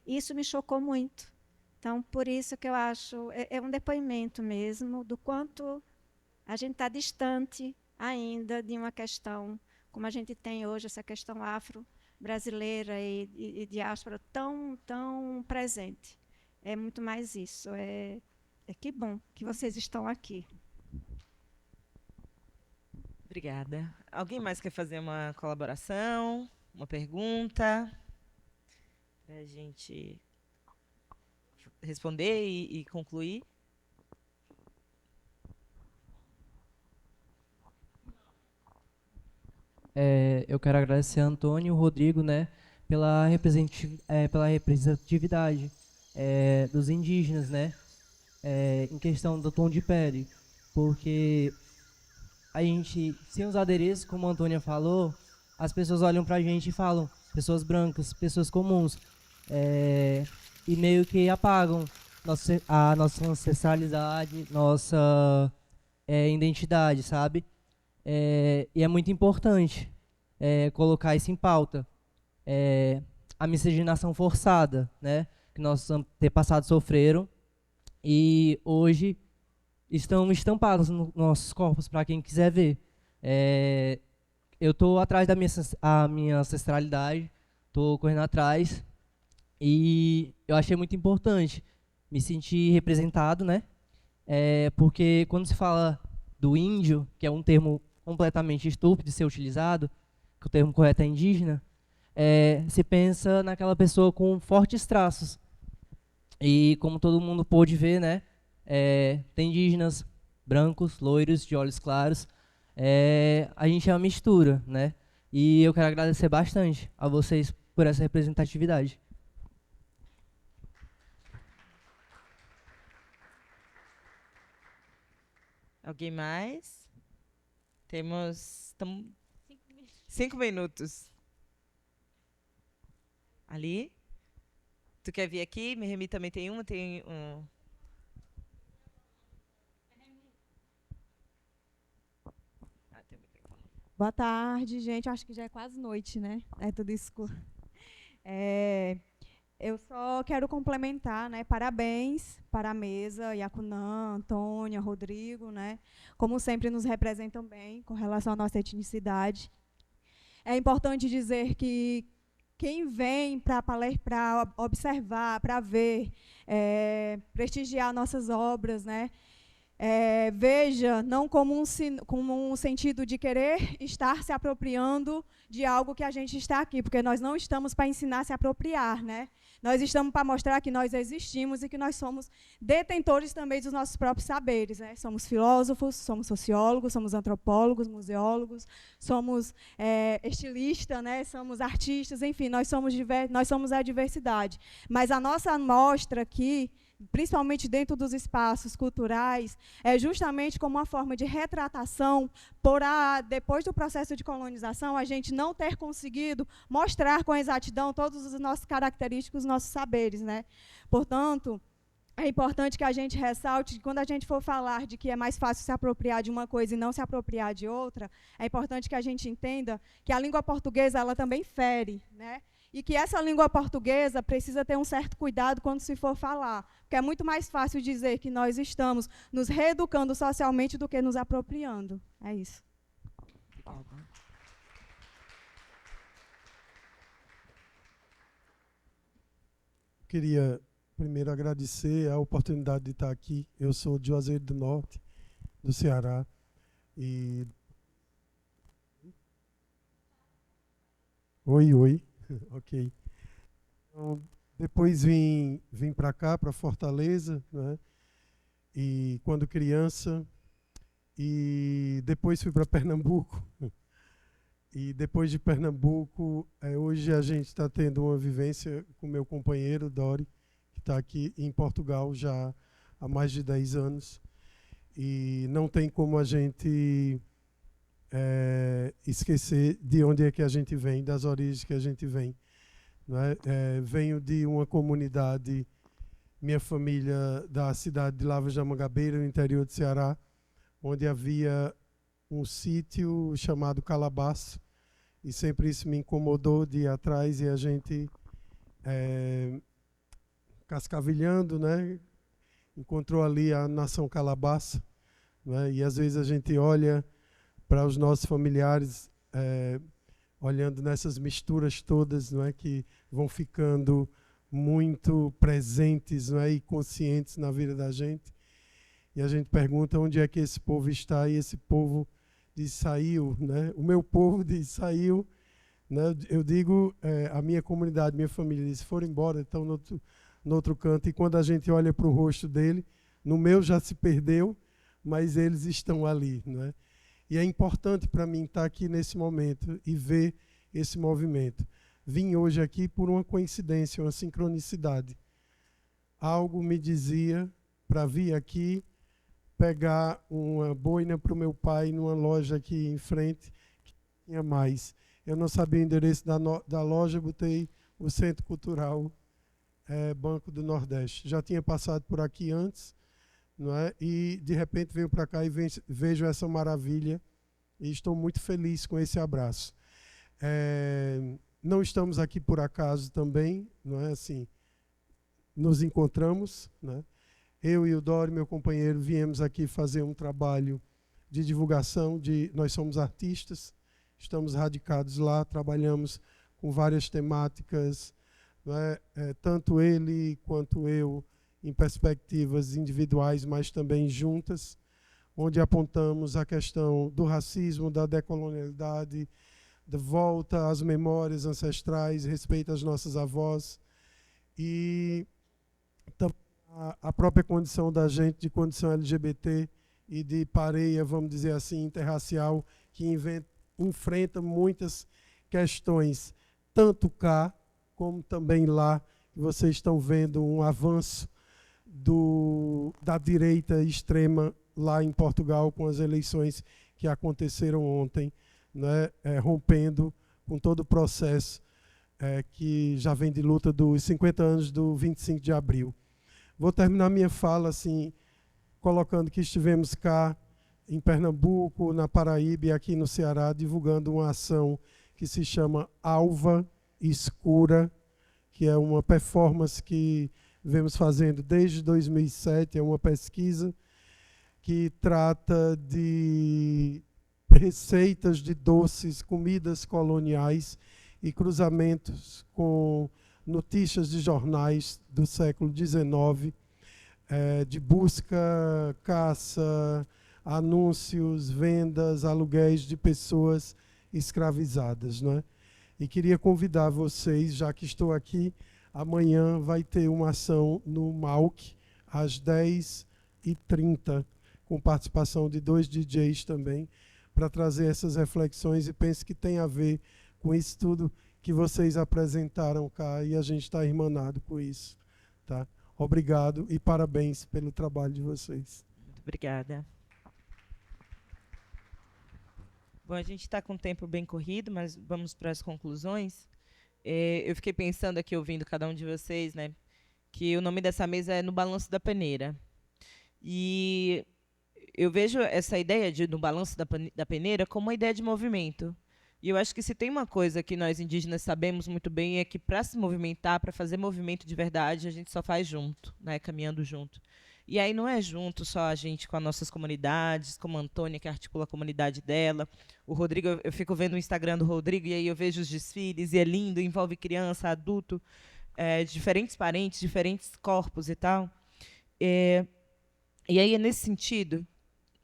Isso me chocou muito. Então, por isso que eu acho, é um depoimento mesmo do quanto a gente está distante ainda de uma questão, como a gente tem hoje, essa questão afro-brasileira e diáspora tão presente. É muito mais isso. Que bom que vocês estão aqui. Obrigada. Alguém mais quer fazer uma colaboração, uma pergunta? Para a gente responder e concluir? Eu quero agradecer a Antônio e o Rodrigo, né, pela representatividade dos indígenas, né, em questão do tom de pele, porque a gente, sem os adereços, como a Antônia falou, as pessoas olham pra gente e falam, pessoas brancas, pessoas comuns, e meio que apagam a nossa ancestralidade, nossa identidade, sabe? E é muito importante colocar isso em pauta. A miscigenação forçada, né, que nossos antepassados sofreram e hoje estão estampados nos nossos corpos para quem quiser ver. eu tô atrás da a minha ancestralidade, tô correndo atrás, e eu achei muito importante me sentir representado, né? Porque quando se fala do índio, que é um termo completamente estúpido de ser utilizado, que o termo correto é indígena, se pensa naquela pessoa com fortes traços. E como todo mundo pôde ver, né, tem indígenas brancos, loiros, de olhos claros. A gente é uma mistura, né? E eu quero agradecer bastante a vocês por essa representatividade. Alguém mais? Temos 5 minutos. Ali? Tu quer vir aqui? Meremi também tem uma, tem um. Boa tarde, gente. Acho que já é quase noite, né? É tudo escuro. Eu só quero complementar, né? Parabéns para a mesa, Yacunã, Antônia, Rodrigo, né? Como sempre nos representam bem com relação à nossa etnicidade. É importante dizer que quem vem para observar, para ver, prestigiar nossas obras, né? Veja, não como um sentido de querer estar se apropriando de algo que a gente está aqui, porque nós não estamos para ensinar a se apropriar, né? Nós estamos para mostrar que nós existimos e que nós somos detentores também dos nossos próprios saberes, né? Somos filósofos, somos sociólogos, somos antropólogos, museólogos, somos estilistas, né? Somos artistas, enfim, nós somos a diversidade. Mas a nossa amostra aqui, principalmente dentro dos espaços culturais, é justamente como uma forma de retratação depois do processo de colonização, a gente não ter conseguido mostrar com exatidão todos os nossos característicos, nossos saberes, né? Portanto, é importante que a gente ressalte que quando a gente for falar de que é mais fácil se apropriar de uma coisa e não se apropriar de outra, é importante que a gente entenda que a língua portuguesa ela também fere, né? E que essa língua portuguesa precisa ter um certo cuidado quando se for falar, porque é muito mais fácil dizer que nós estamos nos reeducando socialmente do que nos apropriando. É isso. Queria primeiro agradecer a oportunidade de estar aqui. Eu sou de Juazeiro do Norte, do Ceará, e Oi. Ok. Então, depois vim para cá, para Fortaleza, né? E quando criança, e depois fui para Pernambuco. E depois de Pernambuco, hoje a gente está tendo uma vivência com meu companheiro, Dori, que está aqui em Portugal já há mais de 10 anos. E não tem como a gente esquecer de onde é que a gente vem, das origens que a gente vem. Né? Venho de uma comunidade, minha família, da cidade de Lavras da Mangabeira, no interior do Ceará, onde havia um sítio chamado Calabaço, e sempre isso me incomodou de ir atrás, e a gente, cascavilhando, né, encontrou ali a nação Calabaço, né, e às vezes a gente olha para os nossos familiares, olhando nessas misturas todas, não é, que vão ficando muito presentes, não é, e conscientes na vida da gente. E a gente pergunta onde é que esse povo está, e esse povo diz saiu, né? O meu povo diz saiu, né? Eu digo, a minha comunidade, minha família diz foram embora, estão no outro canto, e quando a gente olha para o rosto dele, no meu já se perdeu, mas eles estão ali, né? E é importante para mim estar aqui nesse momento e ver esse movimento. Vim hoje aqui por uma coincidência, uma sincronicidade. Algo me dizia para vir aqui pegar uma boina para o meu pai numa loja aqui em frente, que tinha mais. Eu não sabia o endereço da loja, botei o Centro Cultural Banco do Nordeste. Já tinha passado por aqui antes, não é? E de repente venho para cá e vejo essa maravilha e estou muito feliz com esse abraço. Não estamos aqui por acaso também, não é assim? Nos encontramos, né? Eu e o Dori, meu companheiro, viemos aqui fazer um trabalho de divulgação. Nós somos artistas, estamos radicados lá, trabalhamos com várias temáticas, não é? Tanto ele quanto eu, em perspectivas individuais, mas também juntas, onde apontamos a questão do racismo, da decolonialidade, de volta às memórias ancestrais, respeito às nossas avós, e a própria condição da gente, de condição LGBT e de pareia, vamos dizer assim, interracial, que enfrenta muitas questões, tanto cá como também lá, que vocês estão vendo um avanço da direita extrema lá em Portugal, com as eleições que aconteceram ontem, né, rompendo com todo o processo que já vem de luta dos 50 anos do 25 de abril. Vou terminar minha fala assim, colocando que estivemos cá em Pernambuco, na Paraíba e aqui no Ceará, divulgando uma ação que se chama Alva Escura, que é uma performance que vemos fazendo desde 2007, é uma pesquisa que trata de receitas de doces, comidas coloniais e cruzamentos com notícias de jornais do século XIX, de busca, caça, anúncios, vendas, aluguéis de pessoas escravizadas, não é? E queria convidar vocês, já que estou aqui, amanhã vai ter uma ação no MAUC, às 10h30, com participação de 2 DJs também, para trazer essas reflexões, e penso que tem a ver com isso tudo que vocês apresentaram cá, e a gente está irmanado com isso. Tá? Obrigado e parabéns pelo trabalho de vocês. Muito obrigada. Bom, a gente está com o tempo bem corrido, mas vamos para as conclusões. Eu fiquei pensando aqui, ouvindo cada um de vocês, né, que o nome dessa mesa é No Balanço da Peneira. E eu vejo essa ideia de No Balanço da Peneira como uma ideia de movimento. E eu acho que se tem uma coisa que nós indígenas sabemos muito bem é que para se movimentar, para fazer movimento de verdade, a gente só faz junto, né, caminhando junto. E aí não é junto só a gente com as nossas comunidades, como a Antônia, que articula a comunidade dela. O Rodrigo, eu fico vendo o Instagram do Rodrigo e aí eu vejo os desfiles, e é lindo, envolve criança, adulto, diferentes parentes, diferentes corpos e tal. E aí é nesse sentido,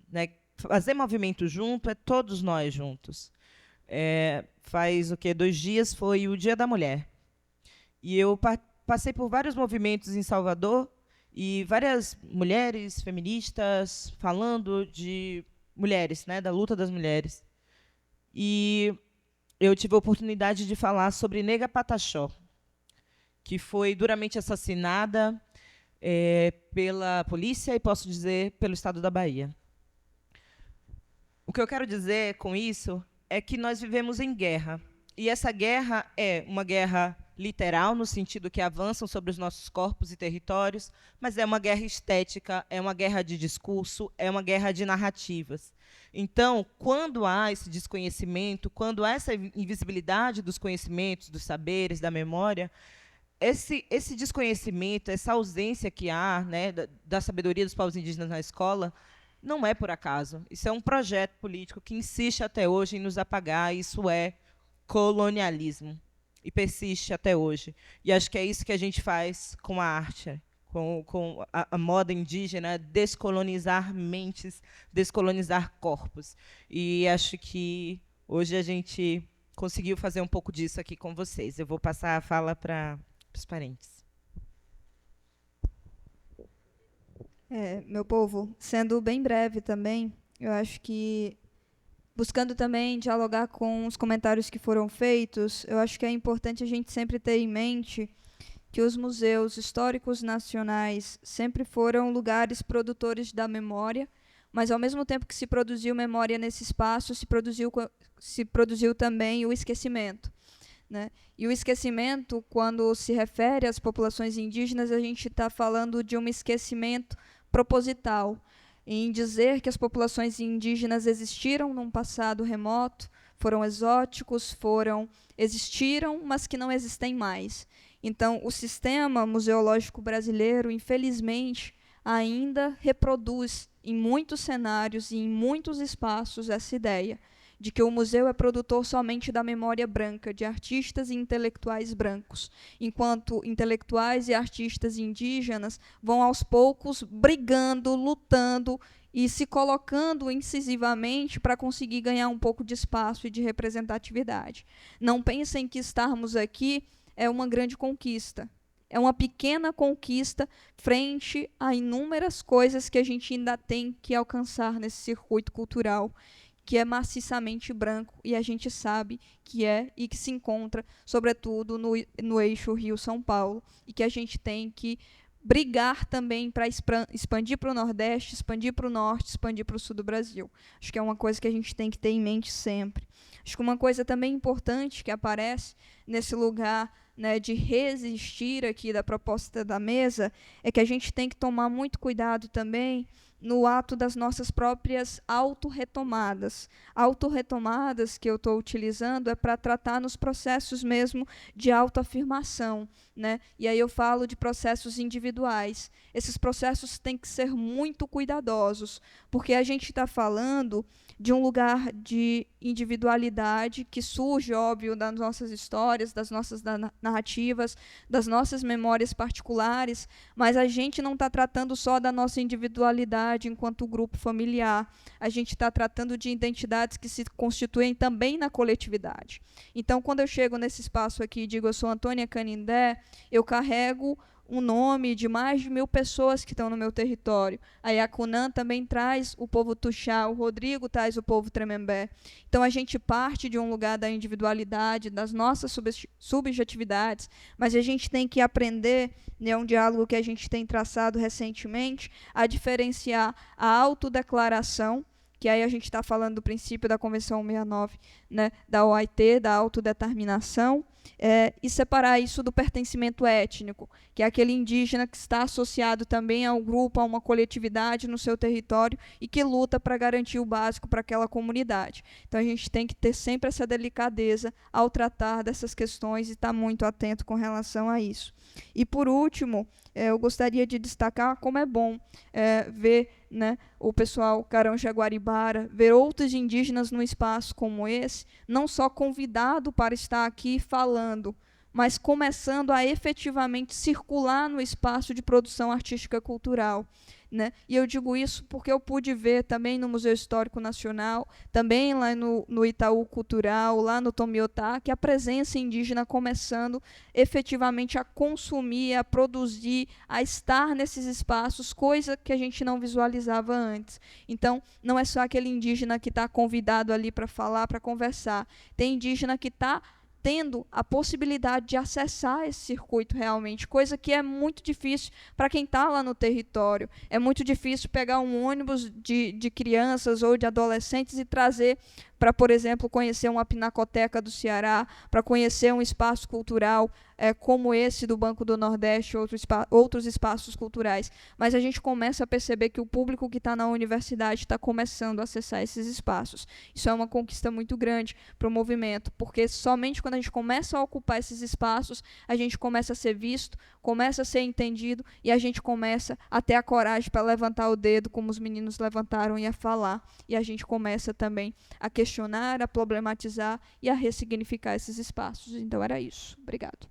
né, fazer movimento junto é todos nós juntos. Faz o quê? 2 dias foi o Dia da Mulher. E eu passei por vários movimentos em Salvador e várias mulheres feministas falando de mulheres, né, da luta das mulheres. E eu tive a oportunidade de falar sobre Nega Pataxó, que foi duramente assassinada pela polícia e, posso dizer, pelo Estado da Bahia. O que eu quero dizer com isso é que nós vivemos em guerra. E essa guerra é uma guerra literal, no sentido que avançam sobre os nossos corpos e territórios, mas é uma guerra estética, é uma guerra de discurso, é uma guerra de narrativas. Então, quando há esse desconhecimento, quando há essa invisibilidade dos conhecimentos, dos saberes, da memória, esse desconhecimento, essa ausência que há, né, da sabedoria dos povos indígenas na escola, não é por acaso. Isso é um projeto político que insiste até hoje em nos apagar. Isso é colonialismo e persiste até hoje. E acho que é isso que a gente faz com a arte, com a moda indígena, descolonizar mentes, descolonizar corpos. E acho que hoje a gente conseguiu fazer um pouco disso aqui com vocês. Eu vou passar a fala para os parentes. Meu povo, sendo bem breve também, eu acho que, buscando também dialogar com os comentários que foram feitos, eu acho que é importante a gente sempre ter em mente que os museus históricos nacionais sempre foram lugares produtores da memória, mas, ao mesmo tempo que se produziu memória nesse espaço, se produziu também o esquecimento. Né? E o esquecimento, quando se refere às populações indígenas, a gente está falando de um esquecimento proposital, em dizer que as populações indígenas existiram num passado remoto, foram exóticos, existiram, mas que não existem mais. Então, o sistema museológico brasileiro, infelizmente, ainda reproduz em muitos cenários e em muitos espaços essa ideia. de que o museu é produtor somente da memória branca, de artistas e intelectuais brancos, enquanto intelectuais e artistas indígenas vão aos poucos brigando, lutando e se colocando incisivamente para conseguir ganhar um pouco de espaço e de representatividade. Não pensem que estarmos aqui é uma grande conquista. É uma pequena conquista frente a inúmeras coisas que a gente ainda tem que alcançar nesse circuito cultural, que é maciçamente branco, e a gente sabe que é e que se encontra, sobretudo, no eixo Rio-São Paulo, e que a gente tem que brigar também para expandir para o Nordeste, expandir para o Norte, expandir para o Sul do Brasil. Acho que é uma coisa que a gente tem que ter em mente sempre. Acho que uma coisa também importante que aparece nesse lugar, né, de resistir aqui da proposta da mesa é que a gente tem que tomar muito cuidado também no ato das nossas próprias autorretomadas. Autorretomadas que eu estou utilizando é para tratar nos processos mesmo de autoafirmação, né? E aí eu falo de processos individuais. Esses processos têm que ser muito cuidadosos, porque a gente está falando de um lugar de individualidade que surge, óbvio, das nossas histórias, das nossas narrativas, das nossas memórias particulares, mas a gente não está tratando só da nossa individualidade enquanto grupo familiar, a gente está tratando de identidades que se constituem também na coletividade. Então, quando eu chego nesse espaço aqui e digo eu sou Antônia Canindé, eu carrego um nome de mais de 1.000 pessoas que estão no meu território. A Yacunã também traz o povo Tuxá, o Rodrigo traz o povo Tremembé. Então, a gente parte de um lugar da individualidade, das nossas subjetividades, mas a gente tem que aprender, né, um diálogo que a gente tem traçado recentemente, a diferenciar a autodeclaração, que aí a gente está falando do princípio da Convenção 169, né, da OIT, da autodeterminação, e separar isso do pertencimento étnico, que é aquele indígena que está associado também ao grupo, a uma coletividade no seu território e que luta para garantir o básico para aquela comunidade. Então, a gente tem que ter sempre essa delicadeza ao tratar dessas questões e estar muito atento com relação a isso. E, por último, eu gostaria de destacar como é bom ver, né, o pessoal Carão-Jaguaribara, ver outros indígenas num espaço como esse, não só convidado para estar aqui falando, mas começando a efetivamente circular no espaço de produção artística cultural, né? E eu digo isso porque eu pude ver também no Museu Histórico Nacional, também lá no Itaú Cultural, lá no Tomiotá, que a presença indígena começando efetivamente a consumir, a produzir, a estar nesses espaços, coisa que a gente não visualizava antes. Então, não é só aquele indígena que está convidado ali para falar, para conversar. Tem indígena que está tendo a possibilidade de acessar esse circuito realmente, coisa que é muito difícil para quem está lá no território. É muito difícil pegar um ônibus de crianças ou de adolescentes e trazer para, por exemplo, conhecer uma pinacoteca do Ceará, para conhecer um espaço cultural como esse do Banco do Nordeste, outros espaços culturais. Mas a gente começa a perceber que o público que está na universidade está começando a acessar esses espaços. Isso é uma conquista muito grande para o movimento, porque somente quando a gente começa a ocupar esses espaços, a gente começa a ser visto, começa a ser entendido e a gente começa a ter a coragem para levantar o dedo, como os meninos levantaram, e a falar. E a gente começa também a questionar, a problematizar e a ressignificar esses espaços. Então, era isso. Obrigado.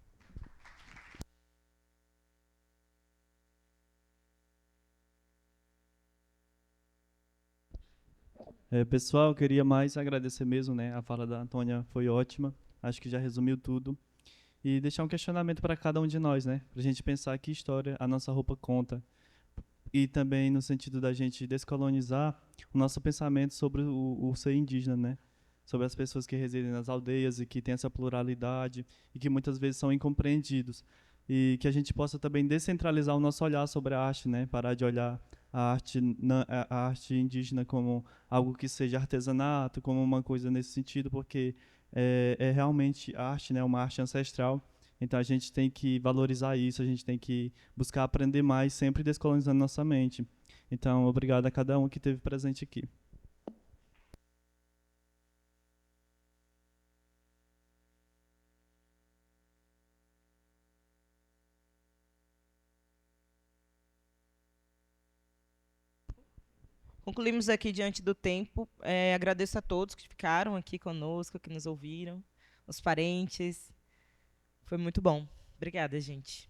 Pessoal, eu queria mais agradecer mesmo, né? A fala da Antônia foi ótima. Acho que já resumiu tudo. E deixar um questionamento para cada um de nós, né? Para a gente pensar que história a nossa roupa conta. E também no sentido da gente descolonizar o nosso pensamento sobre o ser indígena, né? Sobre as pessoas que residem nas aldeias e que têm essa pluralidade e que muitas vezes são incompreendidos. E que a gente possa também descentralizar o nosso olhar sobre a arte, né? Parar de olhar a arte indígena como algo que seja artesanato, como uma coisa nesse sentido, porque é realmente arte, né? Uma arte ancestral. Então a gente tem que valorizar isso, a gente tem que buscar aprender mais, sempre descolonizando nossa mente. Então, obrigado a cada um que esteve presente aqui. Concluímos aqui diante do tempo. Agradeço a todos que ficaram aqui conosco, que nos ouviram, os parentes. Foi muito bom. Obrigada, gente.